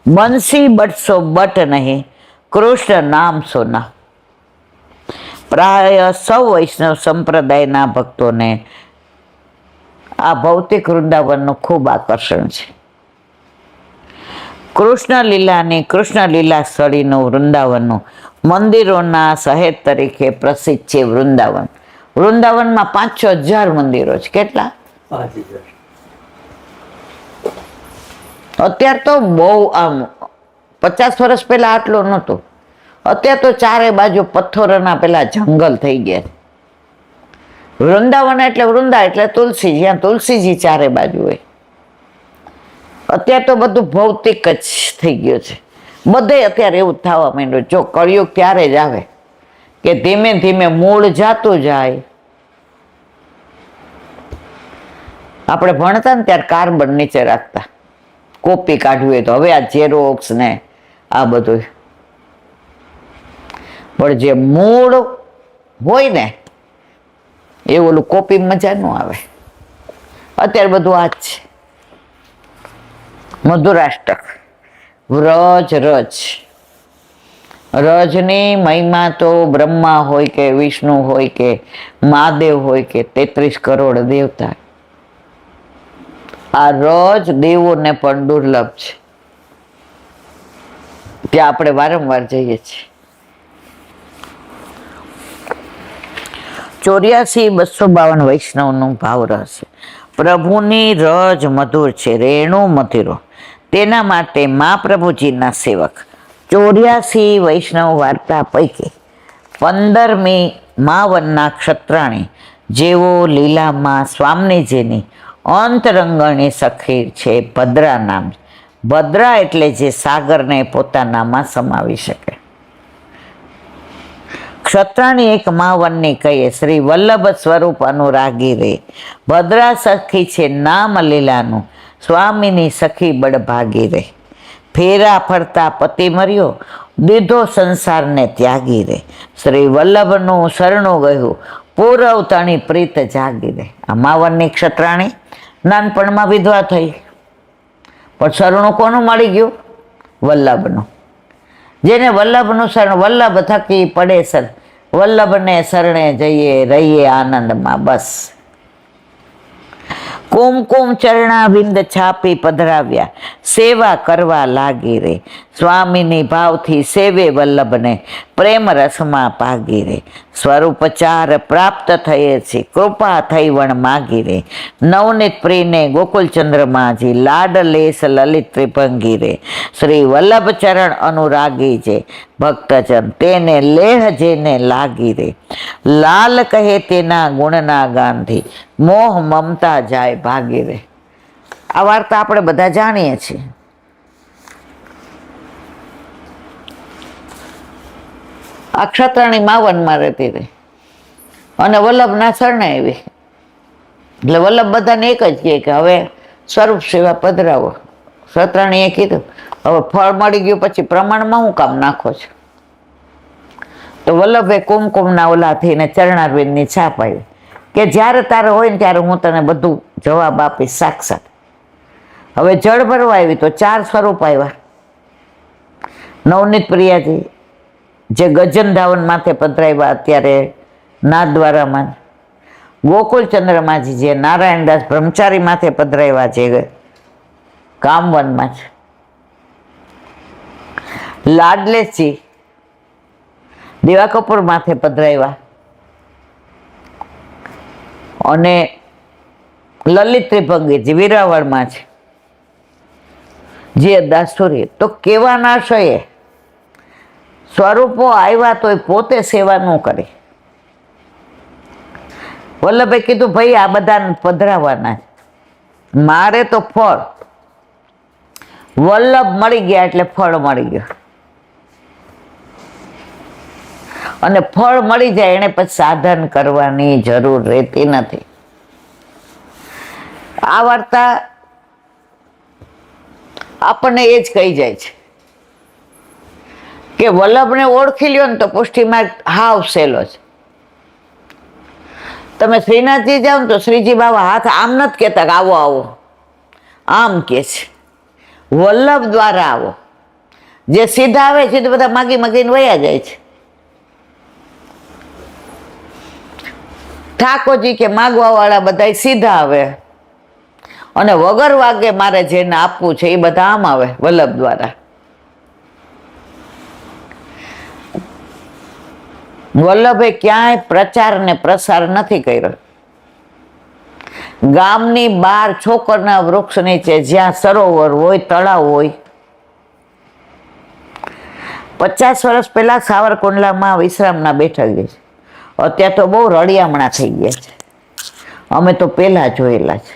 બંસી બટસો બટ નહીં, કૃષ્ણ નામ સો ના. પ્રાય સૌ વૈષ્ણવ સંપ્રદાયના ભક્તોને આ ભૌતિક વૃંદાવનનું ખૂબ આકર્ષણ છે. કૃષ્ણ લીલાની કૃષ્ણ લીલા સ્થળીનું વૃંદાવનનું મંદિરોના શહેર તરીકે પ્રસિદ્ધ છે વૃંદાવન. વૃંદાવનમાં 5-6 હજાર મંદિરો છે. કેટલા? 5000. અત્યારે તો બહુ, આમ 50 વર્ષ પહેલા આટલું નહોતું. અત્યારે તો ચારે બાજુ પથ્થરોના પેલા જંગલ થઈ ગયા. વૃંદાવન એટલે વૃંદા એટલે તુલસી, જ્યાં તુલસીજી ચારે બાજુ હોય. અત્યારે તો બધું ભૌતિક જ થઈ ગયું છે. બધે અત્યારે એવું જ થવા માંડ્યું. જો કળિયુગ ત્યારે જ આવે કે ધીમે ધીમે મૂળ જાતું જાય. આપણે ભણતા ને ત્યારે કાર્બન નીચે રાખતા, કોપી કાઢવી હોય તો. હવે આ ઝેરોક્સ ને આ બધું. પણ જે મૂળ હોય ને એ ઓલું કોપી મજા ન આવે. અત્યારે બધું આ જ છે. મધુરાષ્ટક, વ્રજ રજ. રજની મહિમા તો બ્રહ્મા હોય કે વિષ્ણુ હોય કે મહાદેવ હોય કે 33 કરોડ દેવતા. આ રજ દેવોને પણ દુર્લભ છે. ત્યાં આપણે વારંવાર જઈએ છીએ. 84,252 વૈષ્ણવનું ભાવ રહેશે. પ્રભુની રજ મધુર છે, રેણુ મધુરો. તેના માટે મહાપ્રભુજીના સેવક 84 વૈષ્ણવ વાર્તા પૈકી 15મી માવનના ક્ષત્રાણી જેવો લીલામાં સ્વામીજીની અંતરંગણી સખી છે. ભદ્રા નામ. ભદ્રા એટલે જે સાગરને પોતાનામાં સમાવી શકે. ક્ષત્રાણી એક માવનની કહીએ, શ્રી વલ્લભ સ્વરૂપ અનુરાગી રે. ભદ્રા સખી છે નામ લીલાનું, સ્વામીની સખી બળભાગી રે. ફેરા ફરતા પતિ મર્યો, દીધો સંસારને ત્યાગી રે. શ્રી વલ્લભનું શરણું ગયું, પૂરવ તણી પ્રીત જાગી રે. આ માવનની ક્ષત્રાણી નાનપણમાં વિધવા થઈ, પણ શરણું કોનું મળી ગયું? વલ્લભનું. જેને વલ્લભનું શરણ, વલ્લભ થકી પડે સર, વલ્લભને શરણે જઈએ રહીએ આનંદમાં. બસ કુમકુમ ચરણાબિંદ છાપી પધરાવ્યા, સેવા કરવા લાગી રે. સ્વામીની ભાવથી સેવે વલ્લભને, પ્રેમ રસમાં પાગી રે. સ્વરૂપચાર પ્રાપ્ત થયે છે, કૃપા થઈ વણ માગી રે. નવનીત પ્રિયને ગોકુલચંદ્રમાજી, લાડ લેસ લલિત ત્રિભંગી રે. શ્રી વલ્લભ ચરણ અનુરાગી છે, ભક્તજન તેને લેહ જેને લાગી રે. લાલ કહે તેના ગુણના ગાંધી, મોહ મમતા જાય ભાગી રે. આ વાર્તા આપણે બધા જાણીએ છીએ. આ ક્ષત્રાણી માવનમાં રહેતી હતી અને વલ્લભના શરણે આવી. એટલે વલ્લભ બધાને એક જ કહે કે હવે સ્વરૂપ સેવા પધરાવો. ક્ષત્રાણીએ કીધું હવે ફળ મળી ગયું પછી પ્રમાણમાં હું કામ નાખો છો? તો વલ્લભે કુમકુમના ઓલા થઈને ચરણારવિંદની છાપ આવી કે જ્યારે તારે હોય ને ત્યારે હું તને બધું જવાબ આપીશ સાક્ષાત. હવે જળ ભરવા આવી તો 4 સ્વરૂપ આવ્યા. નવનીત પ્રિયાજી જે ગજન ધાવન માથે પધરાવ્યા અત્યારે નાથદ્વારામાં, ગોકુલચંદ્રમાજી જે નારાયણદાસ બ્રહ્મચારી માથે પધરાવ્યા છે કામવનમાં છે, લાડલેશજી દેવા કપૂર માથે પધરાવ્યા અને લલિત ત્રિભંગીજી વિરાવળમાં છે જે દાસુરી. તો કેવાના શયે સ્વરૂપો આવ્યા તોય પોતે સેવા ન કરે. વલ્લભે કીધું ભાઈ આ બધા પધરાવાના છે, મારે તો ફળ. વલ્લભ મળી ગયા એટલે ફળ મળી ગયું અને ફળ મળી જાય એને પછી સાધન કરવાની જરૂર રહેતી નથી. આ વાર્તા આપણને એ જ કહી જાય છે કે વલ્લભને ઓળખી લ્યો ને તો પુષ્ટિમાર્ગ હાવ સહેલો છે. તમે શ્રીનાથજી જાઓ ને તો શ્રીજી બાબા હાથ આમ નથી કહેતા કે આવો આવો, આમ કે છે વલ્લભ દ્વારા આવો. જે સીધા આવે છે તે બધા માગી માગીને વયા જાય છે. ઠાકોરજી કે માગવા વાળા બધા સીધા આવે અને વગર વાગે મારે જેને આપવું છે એ બધા આમ આવે વલ્લભ દ્વારા. વલ્લભે ક્યાંય પ્રચાર ને પ્રસાર નથી કર્યો. ગામની બહાર છોકરના વૃક્ષ નીચે જ્યાં સરોવર હોય, તળાવ હોય, 50 વર્ષ પહેલા સાવરકુંડલામાં વિશ્રામના બેઠક છે. અત્યારે તો બહુ રળિયામણા થઈ ગયા છે. અમે તો પહેલા જોયેલા છે.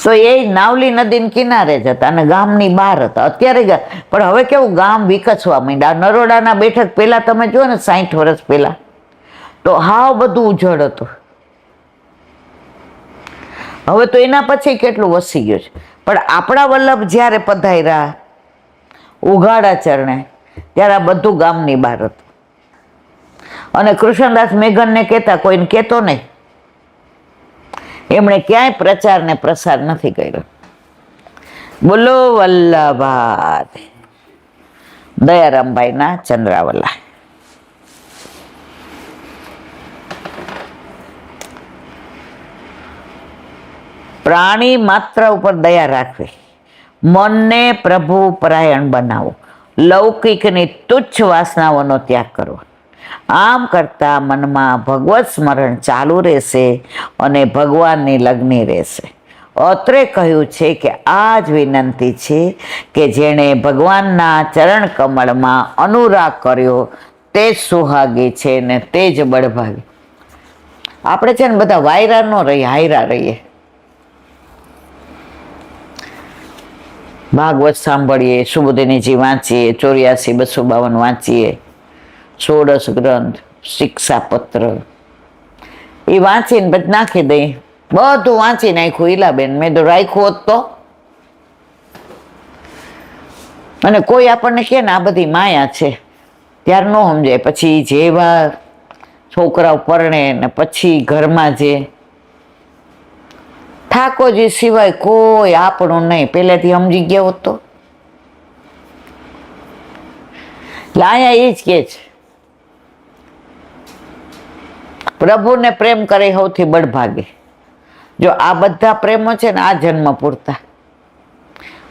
તો એ નાવલી નદીના કિનારે જ હતા અને ગામની બહાર હતા. અત્યારે પણ હવે કેવું ગામ વિકસવા માંડ્યા. નરોડાના બેઠક પહેલા તમે જુઓ ને 60 વર્ષ પહેલા તો હાવ બધું ઉજળ હતું. હવે તો એના પછી કેટલું વસી ગયું છે. પણ આપણા વલ્લભ જ્યારે પધાર્યા ઉઘાડા ચરણે ત્યારે આ બધું ગામની બહાર હતું. અને કૃષ્ણદાસ મેઘનને કહેતા કોઈને કહેતો નહીં. એમણે ક્યાંય પ્રચાર ને પ્રસાર નથી કર્યો. બોલો વલ્લભાઈ દયારામભાઈના ચંદ્રાવલા. પ્રાણી માત્ર ઉપર દયા રાખવી, મનને પ્રભુ પરાયણ બનાવો, લૌકિકની તુચ્છ વાસનાઓનો ત્યાગ કરવો. આમ કરતા મનમાં ભગવત સ્મરણ ચાલુ રહેશે અને ભગવાનની લગ્ની રહેશે. અત્રે કહ્યું છે કે આ જ વિનંતી છે કે જેણે ભગવાનના ચરણ કમળમાં અનુરાગ કર્યો તે જ સુહાગી છે ને તે જ બળભાગી. આપણે છે ને બધા વાયરા ન રહીએ, હાયરા રહીએ. ભાગવત સાંભળીએ, સુબોધિનીજી વાંચીએ, 84-252 વાંચીએ, 16 ગ્રંથ, શિક્ષાપત્ર એ વાંચીને પછી નાખી દઈ. બધું વાંચી નાખ્યું ઈલાબેન. મેં તો રાખ્યું હોત તો. અને કોઈ આપણને કે ને આ બધી માયા છે ત્યાર ન સમજાય. પછી જેવા છોકરાઓ પરણે ને પછી ઘરમાં જે ઠાકોરજી સિવાય કોઈ આપણું નહીં પહેલેથી સમજી ગયા હોત તો. અહીંયા એ જ કે છે પ્રભુને પ્રેમ કરે સૌથી બળભાગે. જો આ બધા પ્રેમો છે ને આ જન્મ પૂરતા.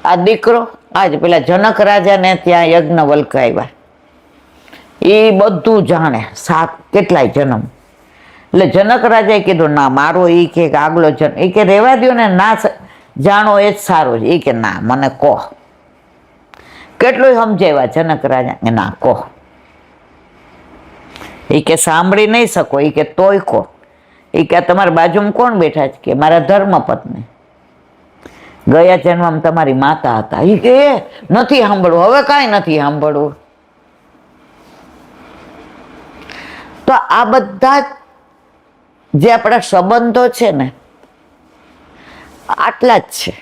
આ દીકરો આજ પેલા જનક રાજાને ત્યાં યજ્ઞ વલકાવ્યા એ બધું જાણે, 7 કેટલાય જન્મ. એટલે જનક રાજાએ કીધું ના મારો એ કે આગલો જન્મ, એ કે રેવા દો ને, ના જાણો એ જ સારું છે. એ કે ના મને કહો. કેટલું સમજાવ્યા જનક રાજા, ના કહો. એ કે સાંભળી નહીં શકો, એ કે તોય કહો. એ કે તમારી બાજુમાં કોણ બેઠા છે? કે મારા ધર્મપત્ની, ગયા જન્મમાં તમારી માતા હતા. એ કે નથી સાંભળવું, હવે કાંઈ નથી સાંભળવું. તો આ બધા જે આપણા સંબંધો છે ને આટલા જ છે.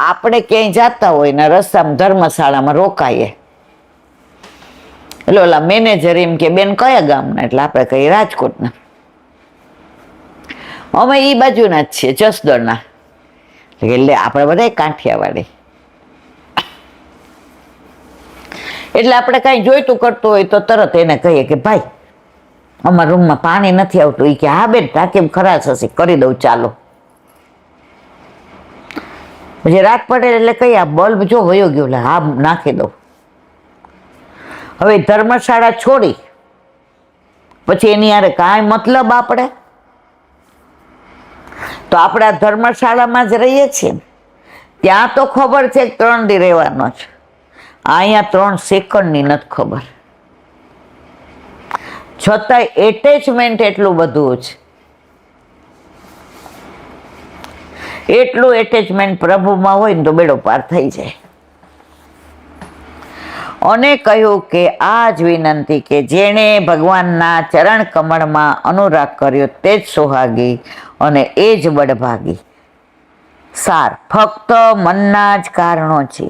આપણે ક્યાંય જતા હોય ને રસ્તામાં ધર્મશાળામાં રોકાઈએ એટલે ઓલા મેનેજર એમ કે બેન કયા ગામના, એટલે આપણે કહીએ રાજકોટના. અમે એ બાજુના જ છીએ, જસદણના. એટલે આપણે બધા કાંઠિયાવાડી. એટલે આપણે કાંઈ જોઈતું કરતું હોય તો તરત એને કહીએ કે ભાઈ અમારા રૂમમાં પાણી નથી આવતું. એ કે હા બેન ટાંકી ખરાશ હશે, કરી દઉં ચાલો. પછી રાત પડે એટલે કહીએ આ બલ્બ જો વયો ગયો, એટલે હા નાખી દઉં. હવે ધર્મશાળા છોડી પછી એની યારે કાંઈ મતલબ આપણે તો આપણે આ ધર્મશાળામાં જ રહીએ છીએ ને, ત્યાં તો ખબર છે કે 3 દી રહેવાનો છે. અહીંયા 3 સેકન્ડની નથી ખબર, છતાંય એટેચમેન્ટ એટલું બધું છે. એટલું એટેચમેન્ટ પ્રભુમાં હોય ને તો બેડો પાર થઈ જાય. અને કહ્યું કે આ જ વિનંતી કે જેણે ભગવાનના ચરણ કમળમાં અનુરાગ કર્યો તે જ સુહાગી અને એ જ બળભાગી. સાર ફક્ત મનના જ કારણો છે.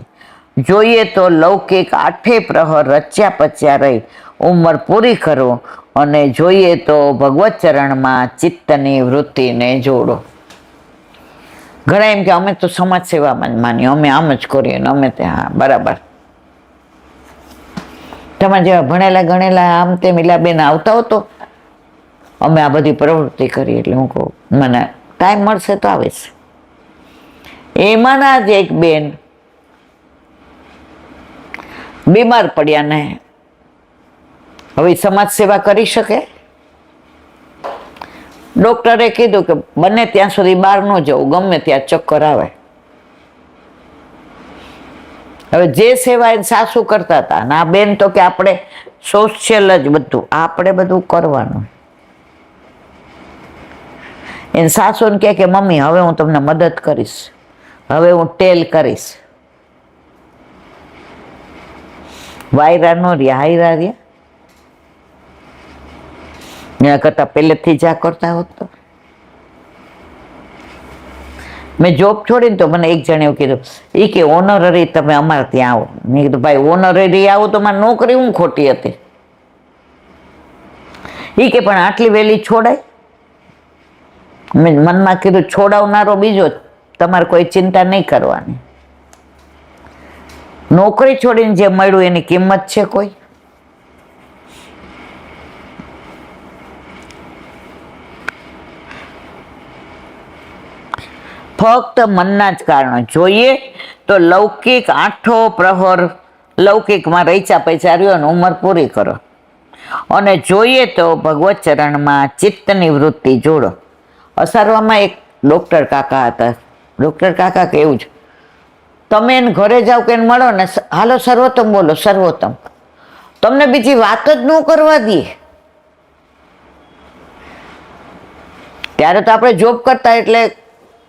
જોઈએ તો લૌકિક 8 પ્રહર રચ્યા પચ્યા રહી ઉંમર પૂરી કરો, અને જોઈએ તો ભગવત ચરણમાં ચિત્તની વૃત્તિને જોડો. ઘણા એમ કે અમે તો સમાજ સેવામાં જ માનીએ, અમે આમ જ કરીએ ને અમે ત્યાં. હા બરાબર, તમારે જેવા ભણેલા ગણેલા આમ તેમ બેન આવતા હો તો અમે આ બધી પ્રવૃત્તિ કરીએ. એટલે હું કહું મને ટાઈમ મળશે તો આવીશ. એમાંના જ એક બેન બીમાર પડ્યા ને હવે સમાજ સેવા કરી શકે. ડોક્ટરે કીધું કે બને ત્યાં સુધી બહાર ન જવું, ગમે ત્યાં ચક્કર આવે. હવે જે સેવા એને સાસુ કરતા હતા ને આ બેન તો કે આપણે સોશિયલ જ બધું આપણે બધું કરવાનું. એને સાસુને કે મમ્મી હવે હું તમને મદદ કરીશ, હવે હું ટેલ કરીશ. વાયરા નો રહ્યા, હાયરા રહ્યા. એના કરતા પહેલેથી જા કરતા હોત તો. મેં જોબ છોડીને તો મને એક જણે એવું કીધું, એ કે ઓનરરી તમે અમારે ત્યાં આવો. મેં કીધું ભાઈ ઓનરરી આવો તો મારી નોકરી હું ખોટી હતી. એ કે પણ આટલી વહેલી છોડાય. મેં મનમાં કીધું છોડાવનારો બીજો, તમારે કોઈ ચિંતા નહીં કરવાની. નોકરી છોડીને જે મળ્યું એની કિંમત છે કોઈ? ફક્ત મનના જ કારણો. જોઈએ તો લૌકિક 8 પ્રહર લૌકિકમાં રૈચા પૈચા રહ્યો ને ઉંમર પૂરી કરો, અને જોઈએ તો ભગવત ચરણમાં ચિત્તની વૃત્તિ જોડો. અસારવામાં એક ડોક્ટર કાકા હતા. ડોક્ટર કાકા કેવું જ, તમે એને ઘરે જાઓ કે એને મળો ને હાલો સર્વોત્તમ બોલો સર્વોત્તમ, તમને બીજી વાત જ ન કરવા દે. ત્યારે તો આપણે જોબ કરતા એટલે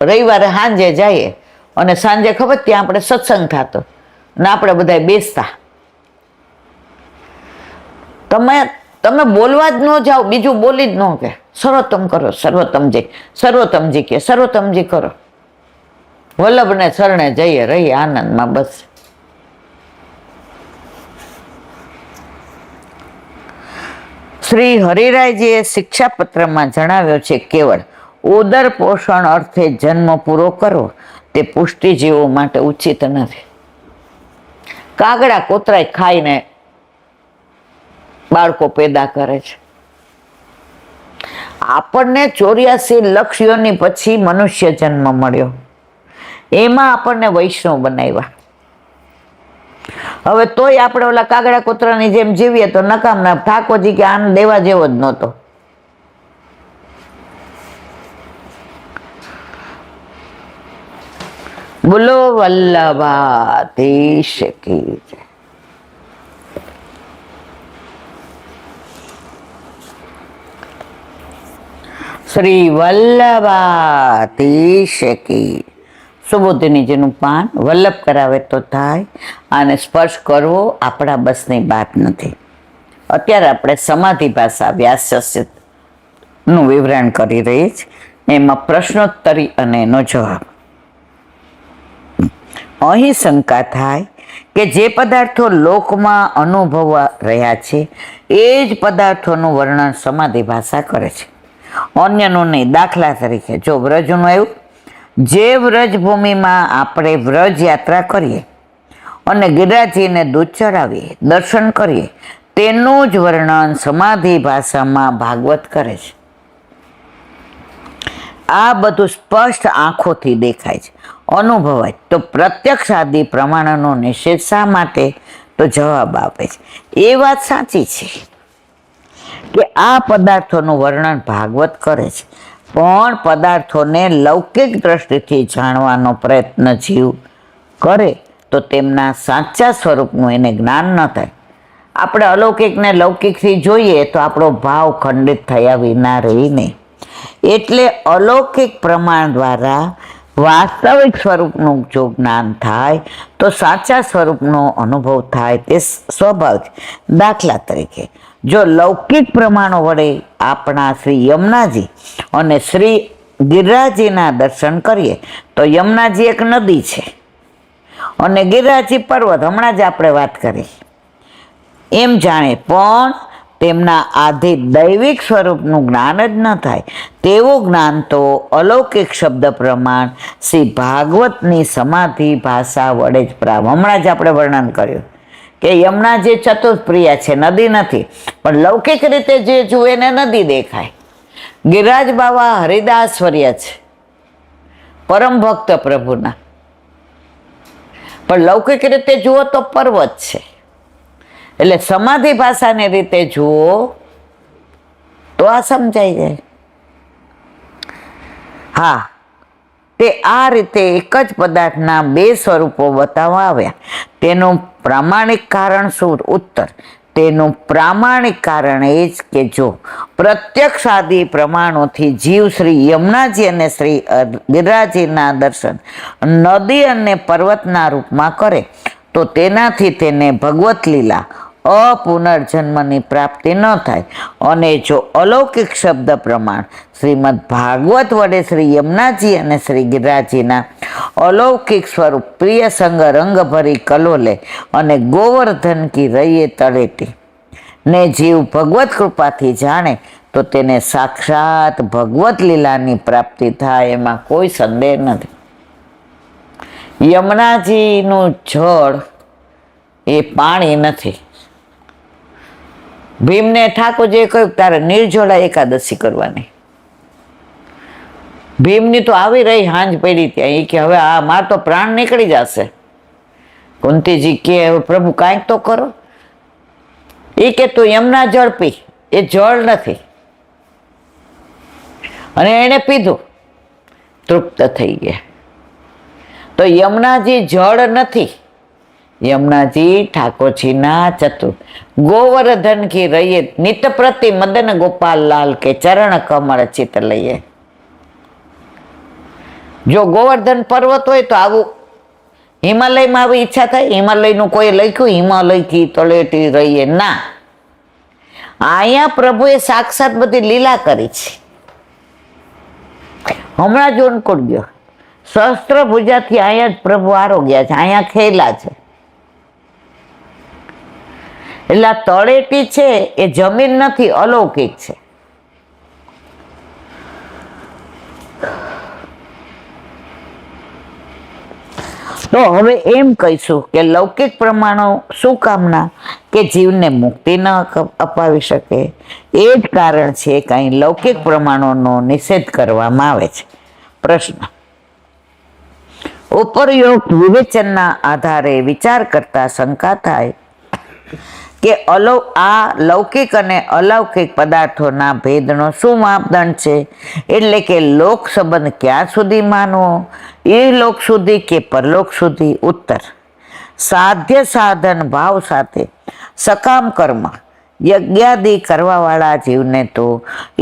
રવિવારે સાંજે જઈએ અને સાંજે ખબર ત્યાં આપણે સત્સંગ થતો ને આપણે બધા બેસતા. તમે બોલવા જ ન જાઓ, બીજું બોલી જ ન કે સર્વોત્તમ કરો સર્વોત્તમજી, સર્વોત્તમજી કે સર્વોત્તમજી કરો. વલ્લભને શરણે જઈએ, રહીએ આનંદમાં બસ. શ્રી હરિરાયજીએ શિક્ષાપત્રમાં જણાવ્યો છે કેવળ ઉદર પોષણ અર્થે જન્મ પૂરો કરવો તે પુષ્ટિજીવો માટે ઉચિત નથી. કાગડા કોતરાય ખાઈને બાળકો પેદા કરે છે. આપણને 84 લાખ યોની પછી મનુષ્ય જન્મ મળ્યો, એમાં આપણને વૈષ્ણવ બનાવ્યા. હવે તોય આપણે ઓલા કાગડા કૂતરાની જેમ જીવીએ તો નકામના. ઠાકોરજી કે આને દેવા જેવો જ નહોતો. બોલો વલ્લભાધીશ કી જય. શ્રી વલ્લભાધીશ કી. સુબોધિનીજીનું પાન વલ્લભ કરાવે તો થાય, આને સ્પર્શ કરવો આપણા બસની વાત નથી. અત્યારે આપણે સમાધિ ભાષા વ્યાસનું વિવરણ કરી રહી છે. એમાં પ્રશ્નોત્તરી અને એનો જવાબ. અહીં શંકા થાય કે જે પદાર્થો લોકમાં અનુભવા રહ્યા છે એ જ પદાર્થોનું વર્ણન સમાધિ ભાષા કરે છે, અન્યનું નહીં. દાખલા તરીકે જો વ્રજનું આવ્યું, જે વ્રજ ભૂમિમાં આપણે વ્રજ યાત્રા કરીએ અને ગિરિરાજજીને દૂધ ચડાવીએ, દર્શન કરીએ, તેનું જ વર્ણન સમાધિ ભાષામાં ભાગવત કરે છે. આ બધું સ્પષ્ટ આંખોથી દેખાય છે, અનુભવાય. તો પ્રત્યક્ષ આદિ પ્રમાણનો નિષેધ શા માટે? તો જવાબ આપે છે એ વાત સાચી છે કે આ પદાર્થોનું વર્ણન ભાગવત કરે છે, પણ પદાર્થોને લૌકિક દ્રષ્ટિથી જાણવાનો પ્રયત્ન જીવ કરે તો તેમના સાચા સ્વરૂપનું એને જ્ઞાન ન થાય. આપણે અલૌકિકને લૌકિકથી જોઈએ તો આપણો ભાવ ખંડિત થયા વિના રહી નહીં. એટલે અલૌકિક પ્રમાણ દ્વારા વાસ્તવિક સ્વરૂપનું જો જ્ઞાન થાય તો સાચા સ્વરૂપનો અનુભવ થાય તે સ્વભાવ છે. દાખલા તરીકે જો લૌકિક પ્રમાણો વડે આપણા શ્રી યમુનાજી અને શ્રી ગિરિરાજજીના દર્શન કરીએ તો યમુનાજી એક નદી છે અને ગિરિરાજજી પર્વત, હમણાં જ આપણે વાત કરી એમ જાણે, પણ તેમના આધિ દૈવિક સ્વરૂપનું જ્ઞાન જ ન થાય. તેવું જ્ઞાન તો અલૌકિક શબ્દ પ્રમાણ શ્રી ભાગવતની સમાધિ ભાષા વડે જ પ્રાપ્ત. હમણાં જ આપણે વર્ણન કર્યું કે યમુના જે ચતુર્પ્રિય છે, નદી નથી, પણ લૌકિક રીતે જે જુએ ને નદી દેખાય. ગિરિરાજ બાવા હરિદાસવર્ય છે, પરમ ભક્ત પ્રભુના, પણ લૌકિક રીતે જુઓ તો પર્વત છે. એટલે સમાધિ ભાષાની રીતે જુઓ તો આ સમજાઈ જાય. હા, તે આ રીતે એક જ પદાર્થના બે સ્વરૂપો બતાવવા આવ્યા. તેનું પ્રામાણિક કારણ શું? ઉત્તર, તેનું પ્રામાણિક કારણ એ જ કે જો પ્રત્યક્ષ આદિ પ્રમાણોથી જીવ શ્રી યમુનાજી અને શ્રી ગિરિરાજજીના દર્શન નદી અને પર્વતના રૂપમાં કરે તો તેનાથી તેને ભગવત લીલા અપુનર્જન્મની પ્રાપ્તિ ન થાય. અને જો અલૌકિક શબ્દ પ્રમાણ શ્રીમદ ભાગવત વડે શ્રી યમુનાજી અને શ્રી ગિરિરાજજીના અલૌકિક સ્વરૂપ પ્રિય સંગ રંગ ભરી કલોલે અને ગોવર્ધન કી રહીએ તળેટી ને જીવ ભગવત કૃપાથી જાણે તો તેને સાક્ષાત ભગવત લીલાની પ્રાપ્તિ થાય, એમાં કોઈ સંદેહ નથી. યમુનાજીનું જળ એ પાણી નથી. ભીમને ઠાકોરજીએ કહ્યું તારે નિર્જળા એકાદશી કરવાની. ભીમની તો આવી રહી હાંજ પડી ત્યાં, એ કે હવે આ માર તો પ્રાણ નીકળી જશે. કુંતીજી કે હવે પ્રભુ કાંઈક તો કરો. એ કે તું યમુના જળ પી, એ જળ નથી. અને એને પીધું, તૃપ્ત થઈ ગયા. તો યમુનાજી જળ નથી, યમુનાજી ઠાકોરજીના ચતુર ગોવર્ધન કી રહીએ નિત પ્રતિ મદન ગોપાલ લાલ કે ચરણ કમળ ચિત લઈએ. જો ગોવર્ધન પર્વત હોય તો આવું હિમાલયમાં આવી ઈચ્છા થાય? હિમાલયનું કોઈ લખ્યું હિમાલય કી તળેટી રહીએ? ના. અહીંયા પ્રભુએ સાક્ષાત બધી લીલા કરી છે. હમણાં જ અનુકૂળ ગયો, શસ્ત્ર ભુજાથી અહીંયા જ પ્રભુ આરોગ્યા છે, અહીંયા ખેલા છે. એટલે તળેટી છે એ જમીન નથી, અલૌકિક છે. તો હવે એમ કહીશું કે લૌકિક પ્રમાણો શું કામના? કે જીવને મુક્તિ ન અપાવી શકે. એ જ કારણ છે કે અહીં લૌકિક પ્રમાણોનો નિષેધ કરવામાં આવે છે. પ્રશ્ન: ઉપરયુક્ત વિવેચનના આધારે વિચાર કરતા શંકા થાય કે આ લૌકિક અને અલૌકિક પદાર્થોના ભેદનો શું માપદંડ છે? એટલે કે લોક સંબંધ ક્યાં સુધી માનવો? એ લોક સુધી કે પરલોક સુધી? ઉત્તર: સાધ્ય સાધન ભાવ સાથે સકામ કર્મ યજ્ઞાદિ કરવાવાળા જીવને તો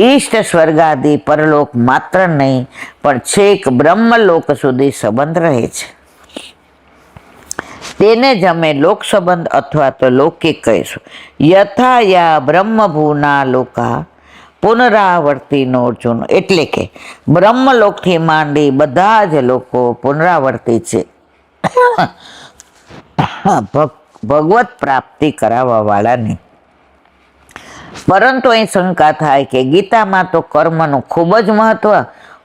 ઈષ્ટ સ્વર્ગાદિ પરલોક માત્ર નહીં પણ છેક બ્રહ્મલોક સુધી સંબંધ રહે છે. તેને જ અમે લોક સંબંધ અથવા તો લૌકિક કહીશું. યથા યા બ્રહ્મભૂના લોકા પુનરાવર્તિનો અર્જુન, એટલે કે બ્રહ્મલોકથી માંડી બધા જ લોકો પુનરાવર્તી છે. ભગવત પ્રાપ્તિ કરાવવા વાળાની. પરંતુ અહીં શંકા થાય કે ગીતામાં તો કર્મનું ખૂબ જ મહત્વ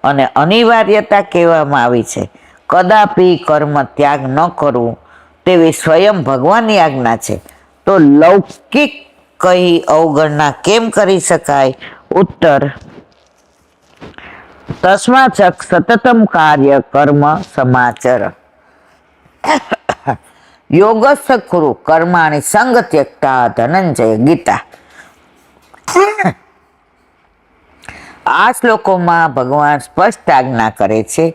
અને અનિવાર્યતા કહેવામાં આવી છે. કદાપી કર્મ ત્યાગ ન કરવું તેવી સ્વયં ભગવાનની આજ્ઞા છે, તો લૌકિક કહી અવગણના કેમ કરી શકાય? ઉત્તર, તસ્માચ સતતમ કાર્ય કર્મ સમાચર યોગસ્થ કુરુ કર્માણી સંગ ત્યક્તા ધનંજય. ગીતા. આ શ્લોકોમાં ભગવાન સ્પષ્ટ આજ્ઞા કરે છે,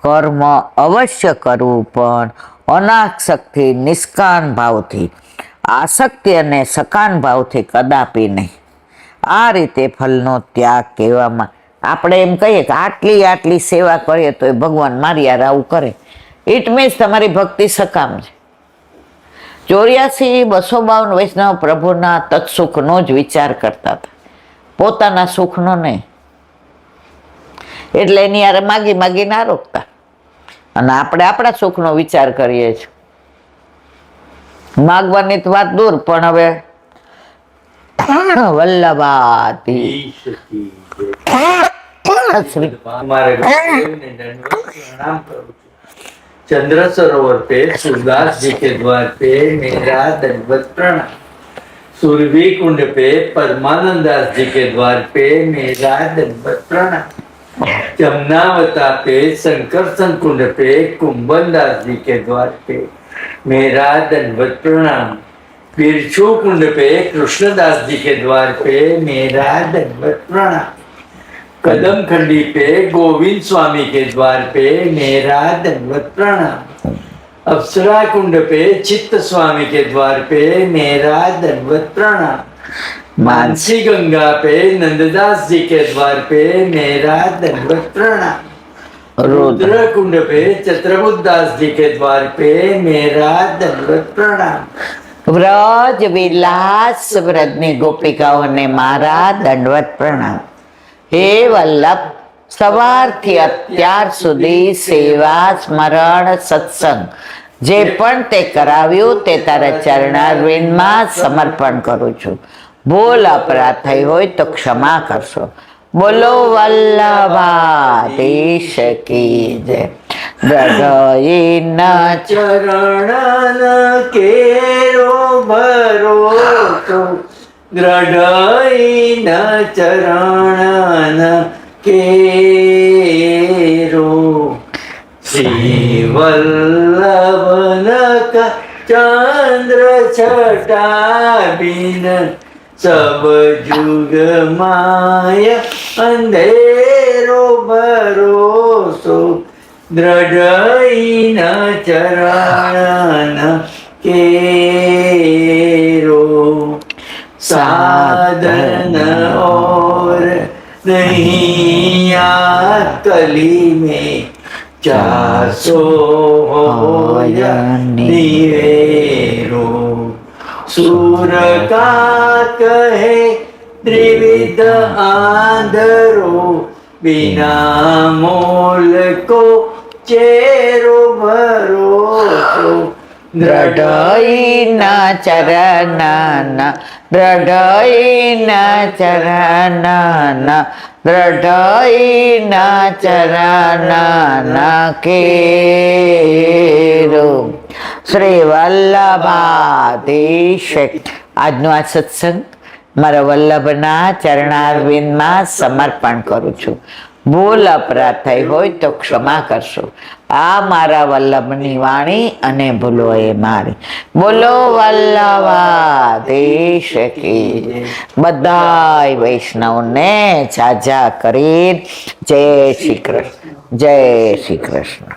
કર્મ અવશ્ય કરવું, પણ અનાસક્તિ નિષ્કાન ભાવથી, આસક્તિ અને સકાન ભાવથી કદાપી નહીં. આ રીતે ફલનો ત્યાગ કહેવામાં. આપણે એમ કહીએ કે આટલી સેવા કરીએ તો એ ભગવાન મારી યાર આવું કરે, ઇટ મીન્સ તમારી ભક્તિ સકામ છે. 84,252 વૈષ્ણવ પ્રભુના તત્સુખનો જ વિચાર કરતા હતા, પોતાના સુખનો નહીં. એટલે એની યાર માગી ના રોકતા, અને આપણે આપણા સુખનો વિચાર કરીએ છીએ. માગવાની તો વાત દૂર, પણ હવે વલ્લભાતી चंद्र सरोवर पे सूरदास जी के द्वार पे मेरा दंडवत प्रणाम. सुरभि कुंड पे परमानंद दास जी के द्वार पे मेरा दंडवत प्रणाम. जमुनावता पे शंकरसन कुंड पे कुंभन दास जी के द्वार पे मेरा दंडवत प्रणाम. बिरछू कुंड पे कृष्णदास जी के द्वार पे मेरा दंडवत प्रणाम. कदम खंडी पे गोविंद स्वामी के द्वार पे मेरा दंडवत प्रणाम. अप्सरा कुंड पे चित्त स्वामी के द्वार पे मेरा दंडवत प्रणाम. मानसी गंगा पे नंददास जी के द्वार पे मेरा दंडवत प्रणाम. रुद्र कुंड पे चित्रबुद्ध दास जी के द्वार पे मेरा दंडवत प्रणाम. વ્રજ વિલાસ વ્રજની ગોપિકાઓને મારા દંડવત પ્રણામ. હે વલ્લભ, સવારથી અત્યાર સુધી સેવા, સ્મરણ, સત્સંગ જે પણ તે કરાવ્યું તે તારા ચરણારવિંદમાં સમર્પણ કરું છું. ભૂલ અપરાધ થઈ હોય તો ક્ષમા કરશો. બોલો વલ્લભાધીશ કી જય. હૃદયના ચરણ કેરો ભરોસો, દ્રઢ ચરણ કેરો. શ્રી વલ્લભન ચંદ્ર છટા બિન સબ જુગ માય અંધેરો ભરોસો, દ્રઢ ચરણ કેરો. साधन और नहीं कली में 400 हो निवेरो. सूर का कहे त्रिविध आंधरो, बिना मोल को चेरो भरोસો. દ્રઢઈના ચરણના, દ્રઢઈના ચરણના, દ્રઢઈના ચરણના કેરો. શ્રી વલ્લભાધીશ. આજનો આ સત્સંગ મારા વલ્લભના ચરણારવિંદમાં સમર્પણ કરું છું. ભૂલ અપરાધ થઈ હોય તો ક્ષમા કરશો. આ મારા વલ્લભની વાણી અને ભૂલો એ મારી. બોલો વલ્લભાધીશ કી. બધાય વૈષ્ણવને જાજા કરી જય શ્રી કૃષ્ણ, જય શ્રી કૃષ્ણ.